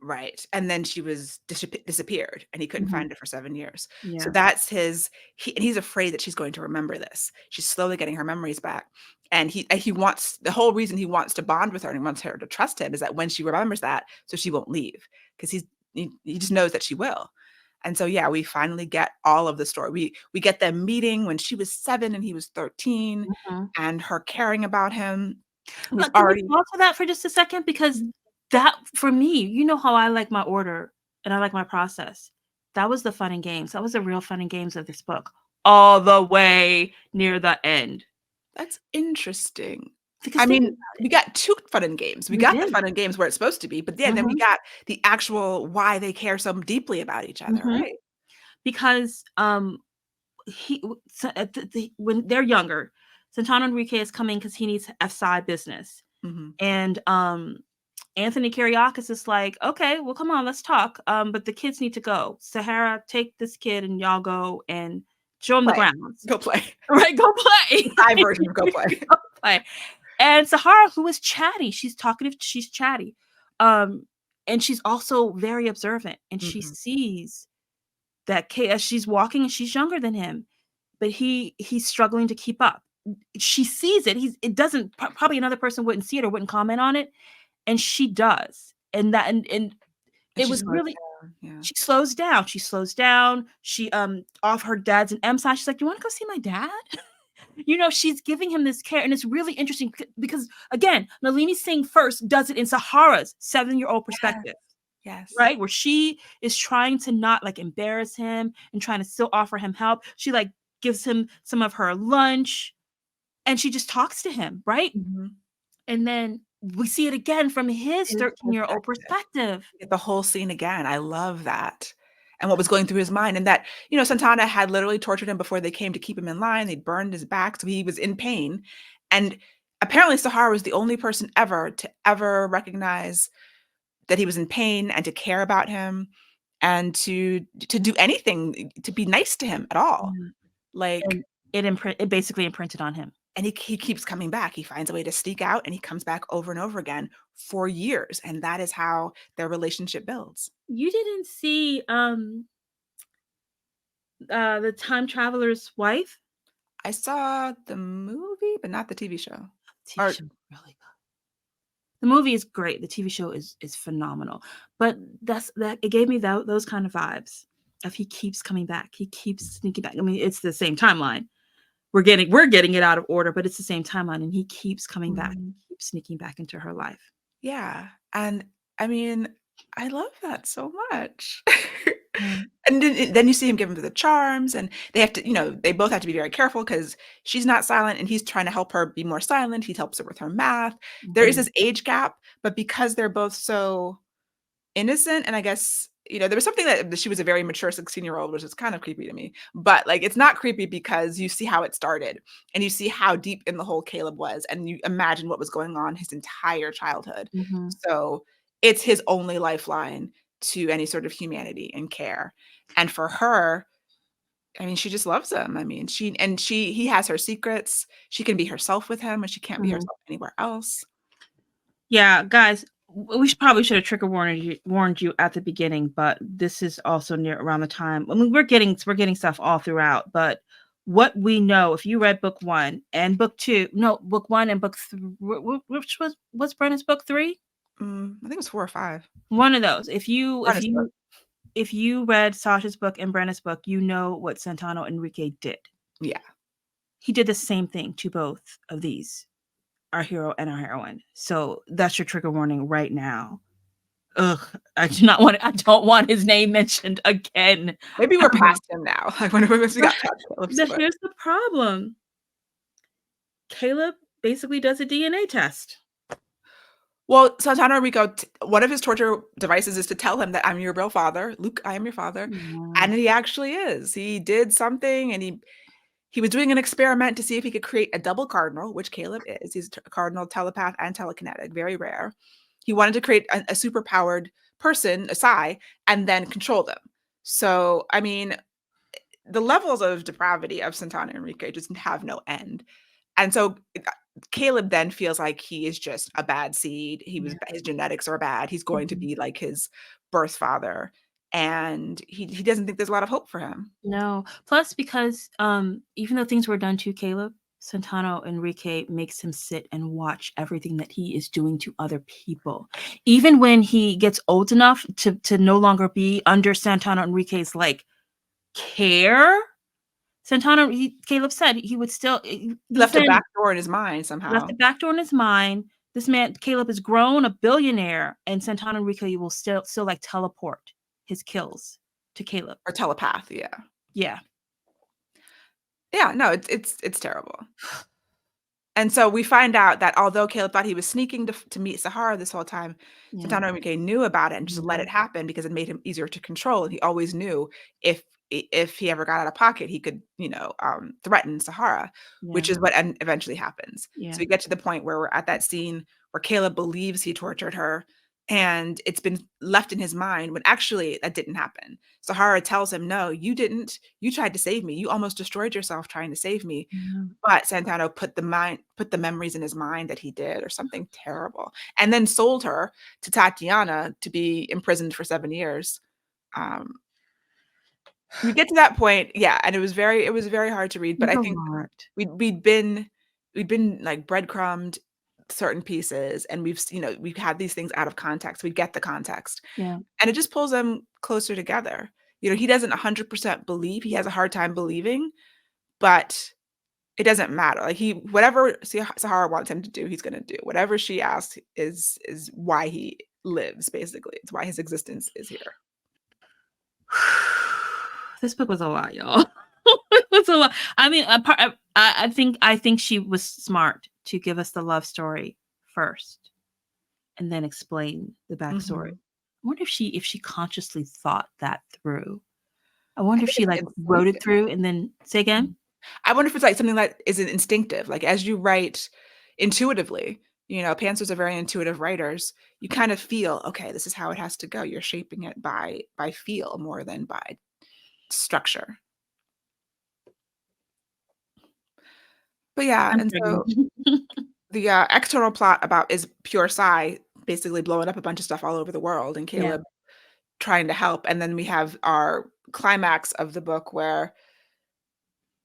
Right, and then she was disappeared, and he couldn't
Mhm.
find her for 7 years. So
Yeah.
that's and he's afraid that she's going to remember this. She's slowly getting her memories back, and he wants the whole reason he wants to bond with her and he wants her to trust him is that when she remembers that, so she won't leave, 'cause he just knows that she will. And so, yeah, we finally get all of the story. We get them meeting when she was 7 and he was 13,
Mhm.
and her caring about him. We've
Can we
already
pause for that for just a second? Because
Mhm.
that for me, you know how I like my order and I like my process. That was the fun and games. That was the real fun and games of this book, all the way near the end.
That's interesting.
Because
I
think
mean,
about
we
it.
got 2 fun and games. We
We
got the
did.
fun and games where it's supposed to be, but yeah, then we
Mhm,
got the actual why they care so deeply about each other,
mhm.
right?
Because, he w so at when they're younger, Santana Enrique is coming because he needs F-side business,
Mhm.
and, Anthony Kiriakis is like, "Okay, well, come on, let's talk, but the kids need to go. Sahara, take this kid and y'all go and show him the
Play.
grounds."
Go play.
Right, "Go play."
The Thai version of go play.
Go play. And Sahara, who is chatty, she's talkative, she's chatty, um, and she's also very observant, and she
Mhm.
sees that as she's walking and she's younger than him, but he's struggling to keep up. She sees it. It doesn't probably another person wouldn't see it or wouldn't comment on it, and she does. And
And
it
she
was
slows
really
down, yeah.
she slows down. She slows down. She off her dad's an M side. She's like, "You want to go see my dad?" She's giving him this care, and it's really interesting because again, Nalini Singh first does it in Sahara's 7-year-old
Yes,
perspective,
yes.
right? Where she is trying to not like embarrass him and trying to still offer him help. She like gives him some of her lunch and she just talks to him, right?
Mhm.
And then we see it again from his
His
13-year-old
perspective.
perspective.
Get the whole scene again. I love that. And what was going through his mind, and that, Santana had literally tortured him before they came to keep him in line. They burned his back, so he was in pain. And apparently Sahara was the only person ever to ever recognize that he was in pain and to care about him and to do anything to be nice to him at all.
Mhm.
Like,
And it basically imprinted on him.
and he keeps coming back. He finds a way to sneak out and he comes back over and over again for years. And that is how their relationship builds.
You didn't see the time traveler's wife?
I saw the movie, but not the TV show.
TV
Or
show really good. The movie is great. The TV show is phenomenal. But it gave me those kind of vibes of he keeps coming back. He keeps sneaking back. I mean, it's the same timeline. We're getting it out of order, but it's the same timeline and he keeps coming back,
Mhm.
keeps sneaking back into her life.
Yeah, and I mean, I love that so much.
Mm,
And then you see him give him the charms, and they have to, they both have to be very careful because she's not silent, and he's trying to help her be more silent. He helps her with her math. There is
mhm,
this age gap, but because they're both so innocent, and I guess, there was something that she was a very mature 16-year-old, which is kind of creepy to me. But like, it's not creepy because you see how it started and you see how deep in the hole Caleb was, and you imagine what was going on his entire childhood.
mhm.
So it's his only lifeline to any sort of humanity and care. And for her, I mean, she just loves him. I mean, he has her secrets. She can be herself with him, and she can't be
Mhm.
herself anywhere else.
Yeah, guys, we probably should have trigger warned you at the beginning, but this is also near around the time. I mean, we're getting stuff all throughout, but what we know, if you read book one and book two, no, book one and book three, which was Brennan's book three?
I think it was 4 or 5.
One of those. If you if
Honest book.
you if you read Sasha's book and Brenna's book, you know what Santano Enrique did.
Yeah.
He did the same thing to both of these, our hero and our heroine. So that's your trigger warning right now. Ugh, I don't want his name mentioned again.
Maybe we're past him now. Like, once we
But
got past Caleb's foot.
here's the problem. Caleb basically does a DNA test.
Well, Santana Rico, one of his torture devices is to tell him that I'm your real father. Luke, I am your father.
Yeah.
And he actually is. He did something, and he was doing an experiment to see if he could create a double cardinal, which Caleb is. He's a cardinal telepath and telekinetic, very rare. He wanted to create a superpowered person, a psi, and then control them. So, I mean, the levels of depravity of Santana Enrique just have no end. And so Caleb then feels like he is just a bad seed.
Yeah.
His genetics are bad. He's going to
Mhm.
be like his birth father. And he doesn't think there's a lot of hope for him.
No. Plus, because even though things were done to Caleb, Santano Enrique makes him sit and watch everything that he is doing to other people. Even when he gets old enough to no longer be under Santano Enrique's like care, Kaleb said he would still
He left
this
a
man
back door in his mind
left
somehow.
the back door in his mind. This man, Kaleb, is grown, a billionaire, and Santana Enrique will still like teleport his kills to Kaleb.
Or telepath, yeah.
Yeah.
Yeah, no, it's terrible. And so we find out that although Kaleb thought he was sneaking to meet Sahara this whole time,
Yeah.
Santana Enrique knew about it and just let
Yeah.
it happen because it made him easier to control. And he always knew if he ever got out of pocket, he could, threaten Sahara,
Yeah.
which is what eventually happens. So
Yeah.
we get to the point where we're at that scene where Kaleb believes he tortured her, and it's been left in his mind when actually that didn't happen. Sahara tells him, "No, you didn't. You tried to save me. You almost destroyed yourself trying to save me."
Yeah.
But Santano put the memories in his mind that he did or something terrible, and then sold her to Tatiana to be imprisoned for 7 years. Um, we get to that point, yeah, and it was very hard to read, but
There's
I
a
think
lot.
we'd been like breadcrumbed certain pieces, and we've had these things out of context. We get the context,
Yeah.
and it just pulls them closer together. He doesn't 100% believe. He has a hard time believing, but it doesn't matter. Like whatever Sahara wants him to do, he's gonna do. Whatever she asks is why he lives. Basically, it's why his existence is here.
This book was a lot, y'all. It was a lot. I mean, I think she was smart to give us the love story first, and then explain the backstory.
Mhm.
I wonder if she consciously thought that through. I
I
wonder if
think
she
it's
like wrote it
instinctive.
through and then say again.
I wonder if it's like something that isn't instinctive. Like as you write intuitively, pantsers are very intuitive writers. You kind of feel, okay, this is how it has to go. You're shaping it by feel more than by structure. But yeah,
I'm
and
struggling.
so the external plot about is pure Psy basically blowing up a bunch of stuff all over the world, and
Yeah.
Kaleb trying to help. And then we have our climax of the book where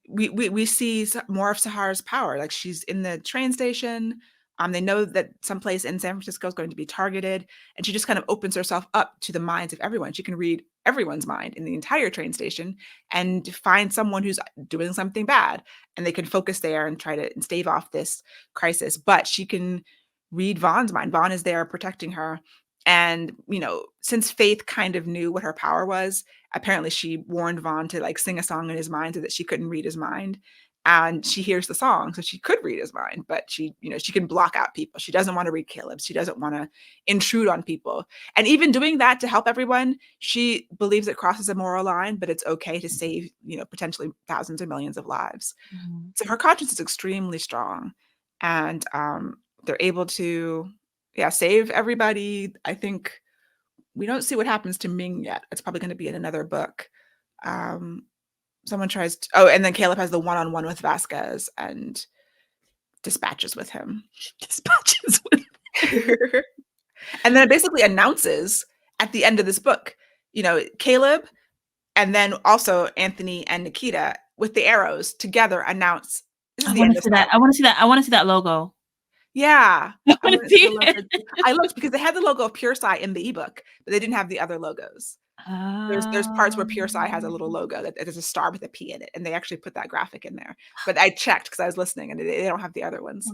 we see more of Sahara's power. Like she's in the train station. They know that someplace in San Francisco is going to be targeted, and she just kind of opens herself up to the minds of everyone. She can read everyone's mind in the entire train station and find someone who's doing something bad, and they can focus there and try to stave off this crisis. But she can read Vaughn's mind. Vaughn is there protecting her, and since Faith kind of knew what her power was, apparently she warned Vaughn to like sing a song in his mind so that she couldn't read his mind. And she hears the song, so she could read his mind, but she can block out people. She doesn't want to read Kaleb. She doesn't want to intrude on people. And even doing that to help everyone, she believes it crosses a moral line, but it's okay to save, potentially thousands or millions of lives.
Mhm.
So her conscience is extremely strong. And they're able to, yeah, save everybody. I think we don't see what happens to Ming yet. It's probably going to be in another book. Um, Someone tries to, and then Kaleb has the one-on-one with Vasquez and dispatches with him.
Dispatches with.
And then it basically announces at the end of this book, Kaleb and then also Anthony and Nikita with the arrows together announce this is
I
the
want
end
to
of
see that.
Silence.
I want to see that. I want to see that logo.
Yeah.
I
I
want
want
to
to see
see
the logo.
it.
I looked because they had the logo of Pure Psy in the ebook, but they didn't have the other logos. There's parts where Pure Psy has a little logo that there's a star with a P in it, and they actually put that graphic in there. But I checked because I was listening, and they don't have the other ones.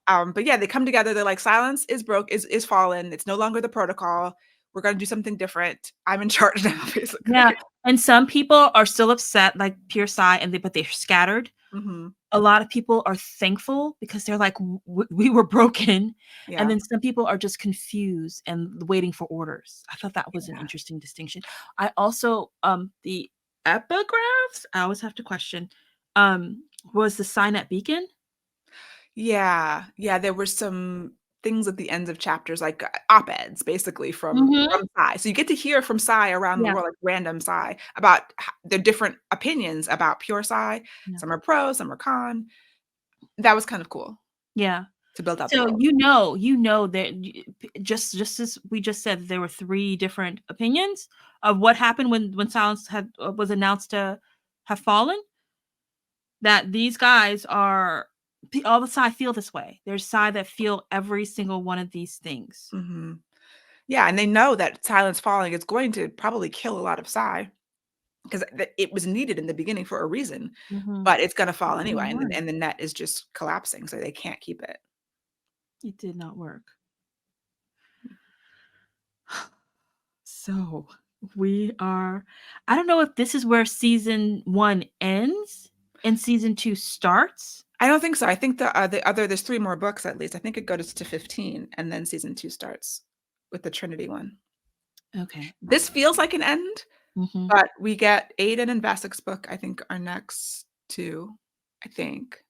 But yeah, they come together. They're like, silence is is fallen. It's no longer the protocol. We're gonna do something different. I'm in charge now,
Yeah,
basically.
and some people are still upset, like Pure Psy, but they're scattered.
Hmm.
A lot of people are thankful because they're like, we were broken. And
Yeah,
then some people are just confused and waiting for orders. I thought that was an
yeah,
interesting distinction. I also, the epigraphs, I always have to question, was the sign at Beacon?
yeah, yeah. There were some things at the ends of chapters, like op-eds, basically
Mm-hmm.
from Psy. So you get to hear from Psy around the
Yeah.
world, like random Psy, about their different opinions about Pure Psy.
Yeah.
Some are pro, some are con. That was kind of cool
Yeah.
to build out the
So
world.
that just as we just said, there were three different opinions of what happened when Silence was announced to have fallen. That these guys are all the Psy feel this way. There's Psy that feel every single one of these things.
Mhm. Yeah, and they know that Silence Falling is going to probably kill a lot of Psy because it was needed in the beginning for a reason,
Mm-hmm.
but it's gonna
It
fall anyway,
didn't
and
work.
the net is just collapsing, so they can't keep it.
It did not work. So we are, I don't know if this is where season 1 ends and season 2 starts.
I don't think so. I think the other there's 3 more books at least. I think it goes to 15, and then season 2 starts with the Trinity one.
Okay.
This feels like an end,
Mm-hmm.
but we get Aiden and Vasek's book, I think, are next too, I think.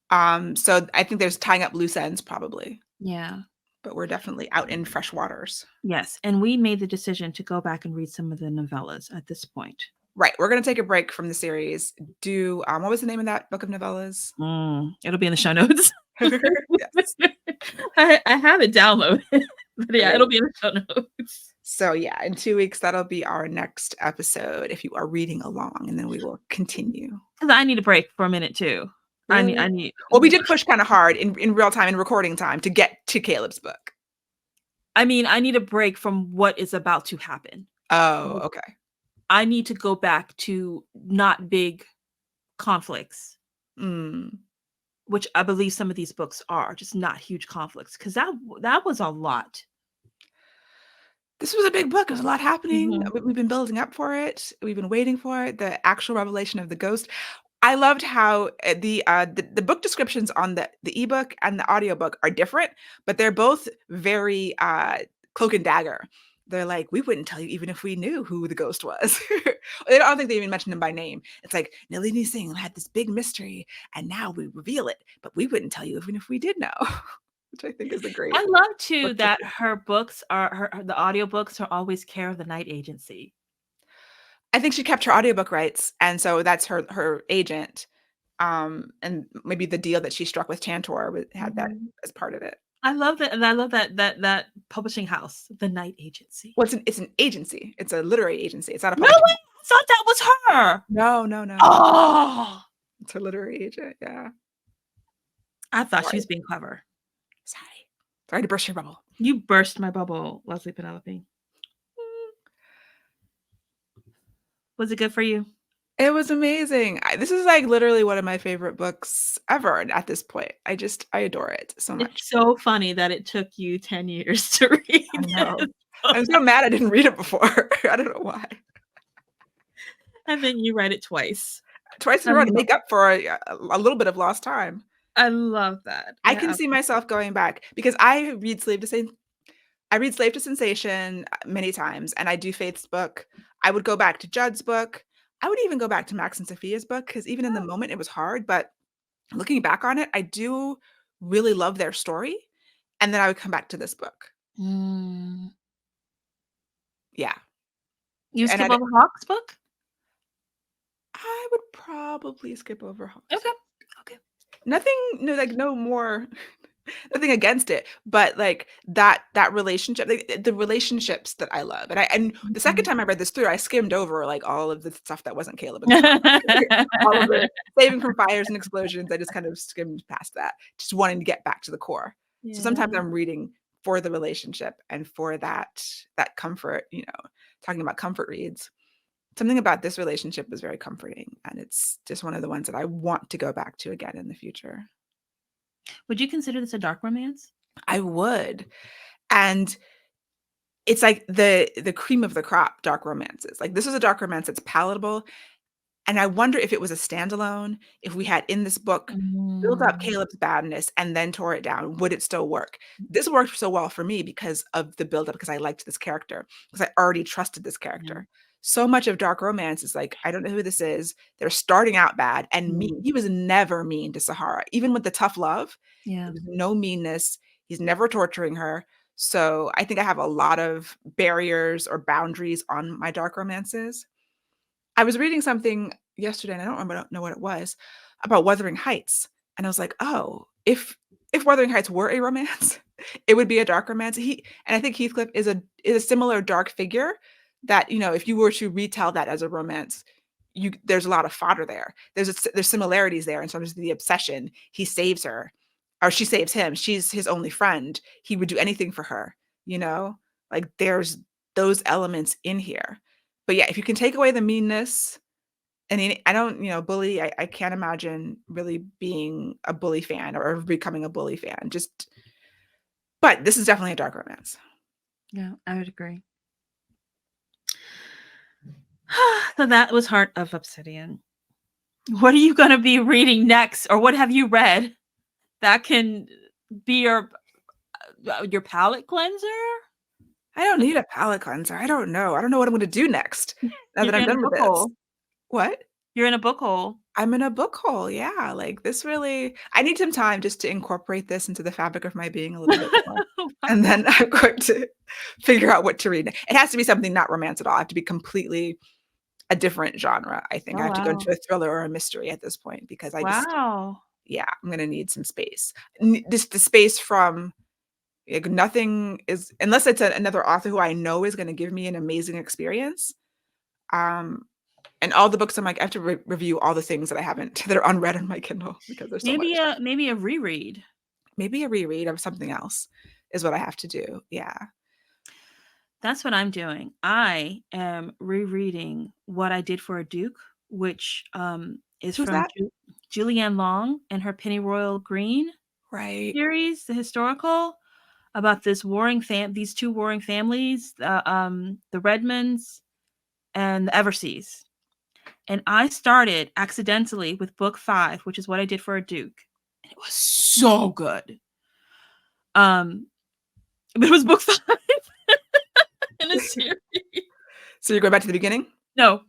So I think there's tying up loose ends probably,
Yeah.
but we're definitely out in fresh waters.
Yes. And we made the decision to go back and read some of the novellas at this point.
Right. We're gonna take a break from the series. Do what was the name of that book of novellas?
It'll be in the show notes.
Yes.
I have it downloaded, but yeah, it'll be in the show notes.
So yeah, in 2 weeks, that'll be our next episode if you are reading along, and then we will continue.
Because I need a break for a minute too.
Really?
I need.
Well, we did push kind of hard in real time, in recording time, to get to Caleb's book.
I mean, I need a break from what is about to happen.
Oh, okay.
I need to go back to not big conflicts,
Mm.
which I believe some of these books are just not huge conflicts. Because that was a lot.
This was a big book. There's a lot happening.
Mhm.
We've been building up for it. We've been waiting for it. The actual revelation of the ghost. I loved how the book descriptions on the ebook and the audiobook are different, but they're both very cloak and dagger. They're like, we wouldn't tell you even if we knew who the ghost was. I don't think they even mentioned him by name. It's like Nalini Singh had this big mystery, and now we reveal it, but we wouldn't tell you even if we did know, which I think is a great
I love too
book
that
description.
her books are the audiobooks are always care of the night agency.
I think she kept her audiobook rights, and so that's her agent. And maybe the deal that she struck with Tantor had that
Mhm.
as part of it.
I love that, and I love that publishing house, the night agency.
Well, it's an agency. It's a literary agency. It's not a
No way!
publishing.
I thought that was her.
No, no, no.
Oh,
It's a literary agent. Yeah.
I thought she
Sorry.
was being clever.
Sorry. Sorry to burst your bubble.
You burst my bubble, Leslie Penelope. Was it good for you?
It was amazing. This is like literally one of my favorite books ever at this point. I adore it so much.
It's so funny that it took you 10 years to read
I know.
this
I'm
book,
so mad I didn't read it before. I don't know why.
and then you read it twice.
Twice in
I
a row to
love
make up for a little bit of lost time.
I love that.
I can see myself going back because I read Slave to Sensation many times, and I do Faith's book. I would go back to Judd's book. I would even go back to Max and Sophia's book because even in the moment it was hard, but looking back on it, I do really love their story. And then I would come back to this book.
Mm.
Yeah.
You
And
skip over Hawk's book?
I would probably skip over Hawks.
Okay. Okay.
Nothing, no, like no more, nothing against it, but like that relationship, like, the relationships that I love, and the second
Mhm.
time I read this through, I skimmed over like all of the stuff that wasn't Caleb and Scott. All of the saving from fires and explosions. I just kind of skimmed past that, just wanting to get back to the core. So
Yeah.
sometimes I'm reading for the relationship and for that comfort. Talking about comfort reads. Something about this relationship was very comforting, and it's just one of the ones that I want to go back to again in the future.
Would you consider this a dark romance?
I would. And it's like the cream of the crop dark romances. Like this is a dark romance that's palatable. And I wonder if it was a standalone, if we had in this book built up
Mm.
Caleb's badness and then tore it down, would it still work? This worked so well for me because of the buildup, because I liked this character, because I already trusted this
Yeah.
character. So much of dark romance is like, I don't know who this is. They're starting out bad and mean.
Mm.
He was never mean to Sahara, even with the tough love.
Yeah.
There was no meanness. He's never torturing her. So I think I have a lot of barriers or boundaries on my dark romances. I was reading something yesterday, and I don't know what it was, about Wuthering Heights, and I was like, "Oh, if Wuthering Heights were a romance, it would be a dark romance." And I think Heathcliff is a similar dark figure that, if you were to retell that as a romance, there's a lot of fodder there. There's similarities there in terms of the obsession. He saves her, or she saves him. She's his only friend. He would do anything for her, you know? Like there's those elements in here. But yeah, if you can take away the meanness, and I don't, bully, I can't imagine really being a bully fan or becoming a bully fan. But this is definitely a dark romance.
Yeah, I would agree. So that was Heart of Obsidian. What are you going to be reading next, or what have you read that can be your palate cleanser?
I don't need a palate cleanser. I don't know. I don't know what I'm going to do next now
You're
that I'm
in a
done with
book
this.
hole.
What?
You're in a book hole.
I'm in a book hole. Yeah. Like this really, I need some time just to incorporate this into the fabric of my being a little bit more. And then I'm going to figure out what to read. It has to be something not romance at all. I have to be completely a different genre. I think
Oh,
I have to go
wow.
into a thriller or a mystery at this point because
Wow.
I'm going to need some space. Just the space from like nothing is, unless it's another author who I know is going to give me an amazing experience. And all the books I'm like, I have to review all the things that I haven't, that are unread on my Kindle because there's so much.
Maybe a reread.
Maybe a reread of something else is what I have to do. Yeah.
That's what I'm doing. I am rereading What I Did for a Duke, which is
Who's
from
that?
Julianne Long and her Pennyroyal Green
Right.
series, the historical, about these two warring families, the Redmonds and the Everseas. And I started accidentally with book 5, which is What I Did for a Duke. And it was so good. But it was book 5 in a series.
So you're going back to the beginning?
No.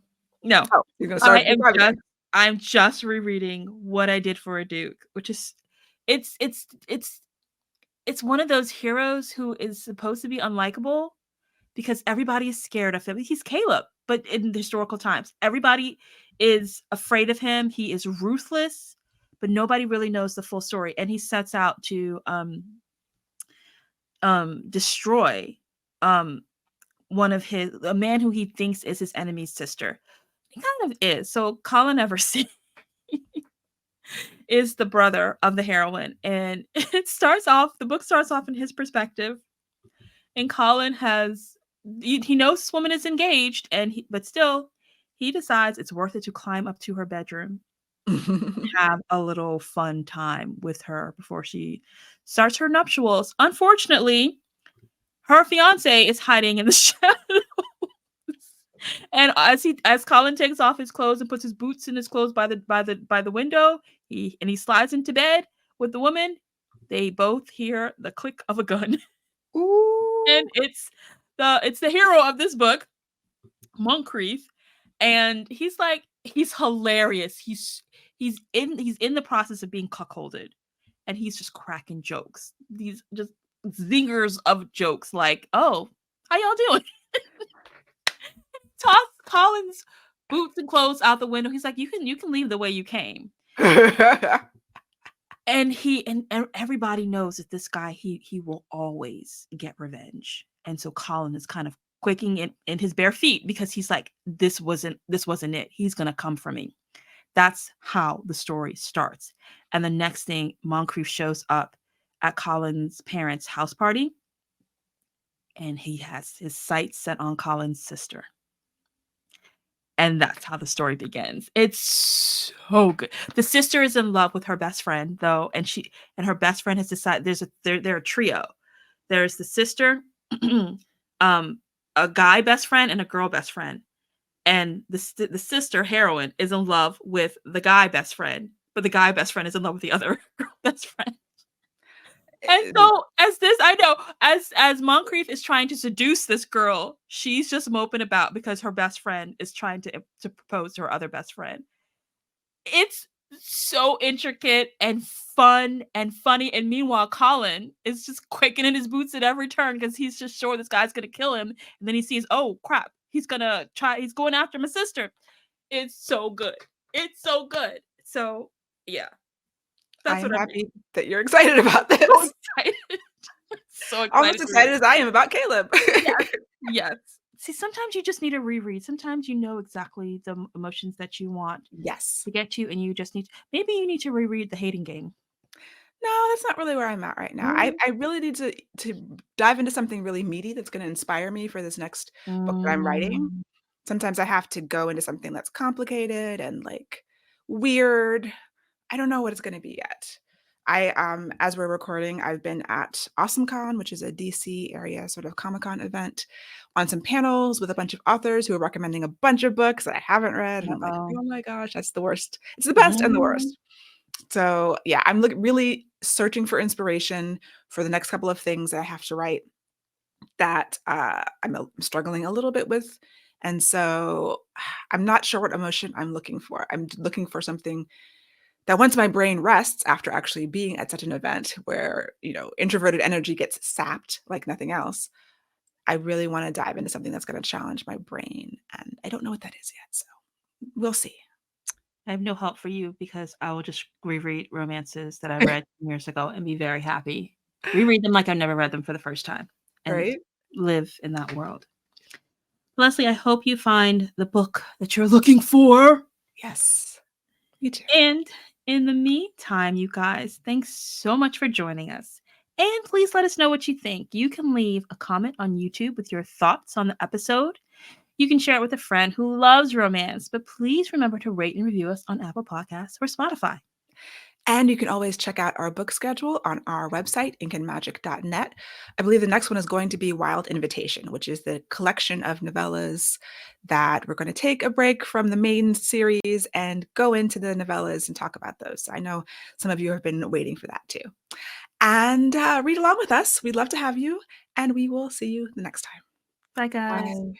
Oh, you're going to start book 5 again.
I'm just rereading What I Did for a Duke, which is it's one of those heroes who is supposed to be unlikable because everybody is scared of him. He's Caleb, but in the historical times, everybody is afraid of him. He is ruthless, but nobody really knows the full story. And he sets out to destroy a man who he thinks is his enemy's sister. He kind of is. So Colin Everseen is the brother of the heroine, and the book starts off in his perspective, and Colin he knows this woman is engaged, but still he decides it's worth it to climb up to her bedroom and have a little fun time with her before she starts her nuptials. Unfortunately, her fiance is hiding in the shadows. And as Colin takes off his clothes and puts his boots in his clothes by the window, he slides into bed with the woman. They both hear the click of a gun.
Ooh.
And it's the hero of this book, Moncrief, and he's hilarious. He's in the process of being cuckolded, and he's just cracking jokes. These just zingers of jokes like, "Oh, how y'all doing?" Toss Colin's boots and clothes out the window. He's like, you can leave the way you came. And everybody knows that this guy, he will always get revenge. And so Colin is kind of quaking in his bare feet because he's like, this wasn't it. He's gonna come for me. That's how the story starts. And the next thing, Moncrief shows up at Colin's parents' house party, and he has his sights set on Colin's sister. And that's how the story begins. It's so good. The sister is in love with her best friend, though, and her best friend has decided they're a trio. There's the sister, a guy best friend, and a girl best friend. And the sister heroine is in love with the guy best friend, but the guy best friend is in love with the other girl best friend. And so as Moncrief is trying to seduce this girl, she's just moping about because her best friend is trying to propose to her other best friend. It's so intricate and fun and funny. And meanwhile, Colin is just quaking in his boots at every turn because he's just sure this guy's gonna kill him. And then he sees, oh crap, he's going after my sister. It's so good. It's so good. So yeah.
I'm happy that you're excited about this.
So excited. So excited.
Almost excited as I am about Caleb.
Yes. See, sometimes you just need a reread. Sometimes you know exactly the emotions that you want
Yes.
to get to, and you just need maybe you need to reread The Hating Game.
No, that's not really where I'm at right now. I
Mm.
I really need to dive into something really meaty that's gonna inspire me for this next book that I'm writing.
Mm.
Sometimes I have to go into something that's complicated and, like, weird. I don't know what it's gonna be yet. As we're recording, I've been at AwesomeCon, which is a DC area sort of Comic-Con event, on some panels with a bunch of authors who are recommending a bunch of books that I haven't read, and I'm like,
Uh-oh.
"Oh my gosh, that's the worst." It's the best and the
Mm.
worst. So, yeah, I'm really searching for inspiration for the next couple of things that I have to write that, I'm struggling a little bit with, and so I'm not sure what emotion I'm looking for. I'm looking for something that once my brain rests after actually being at such an event where, introverted energy gets sapped like nothing else, I really wanna dive into something that's gonna challenge my brain, and I don't know what that is yet, so we'll see.
I have no help for you because I will just reread romances that I read years ago and be very happy. Reread them like I never read them for the first time and
Right?
live in that world. Leslie, I hope you find the book that you're looking for.
Yes. Me too.
And in the meantime, you guys, thanks so much for joining us. And please let us know what you think. You can leave a comment on YouTube with your thoughts on the episode. You can share it with a friend who loves romance, but please remember to rate and review us on Apple Podcasts or Spotify.
And you can always check out our book schedule on our website, inkandmagic.net. I believe the next one is going to be Wild Invitation, which is the collection of novellas that we're going to take a break from the main series and go into the novellas and talk about those. I know some of you have been waiting for that too. And read along with us. We'd love to have you, and we will see you the next time.
Bye, guys.
Bye.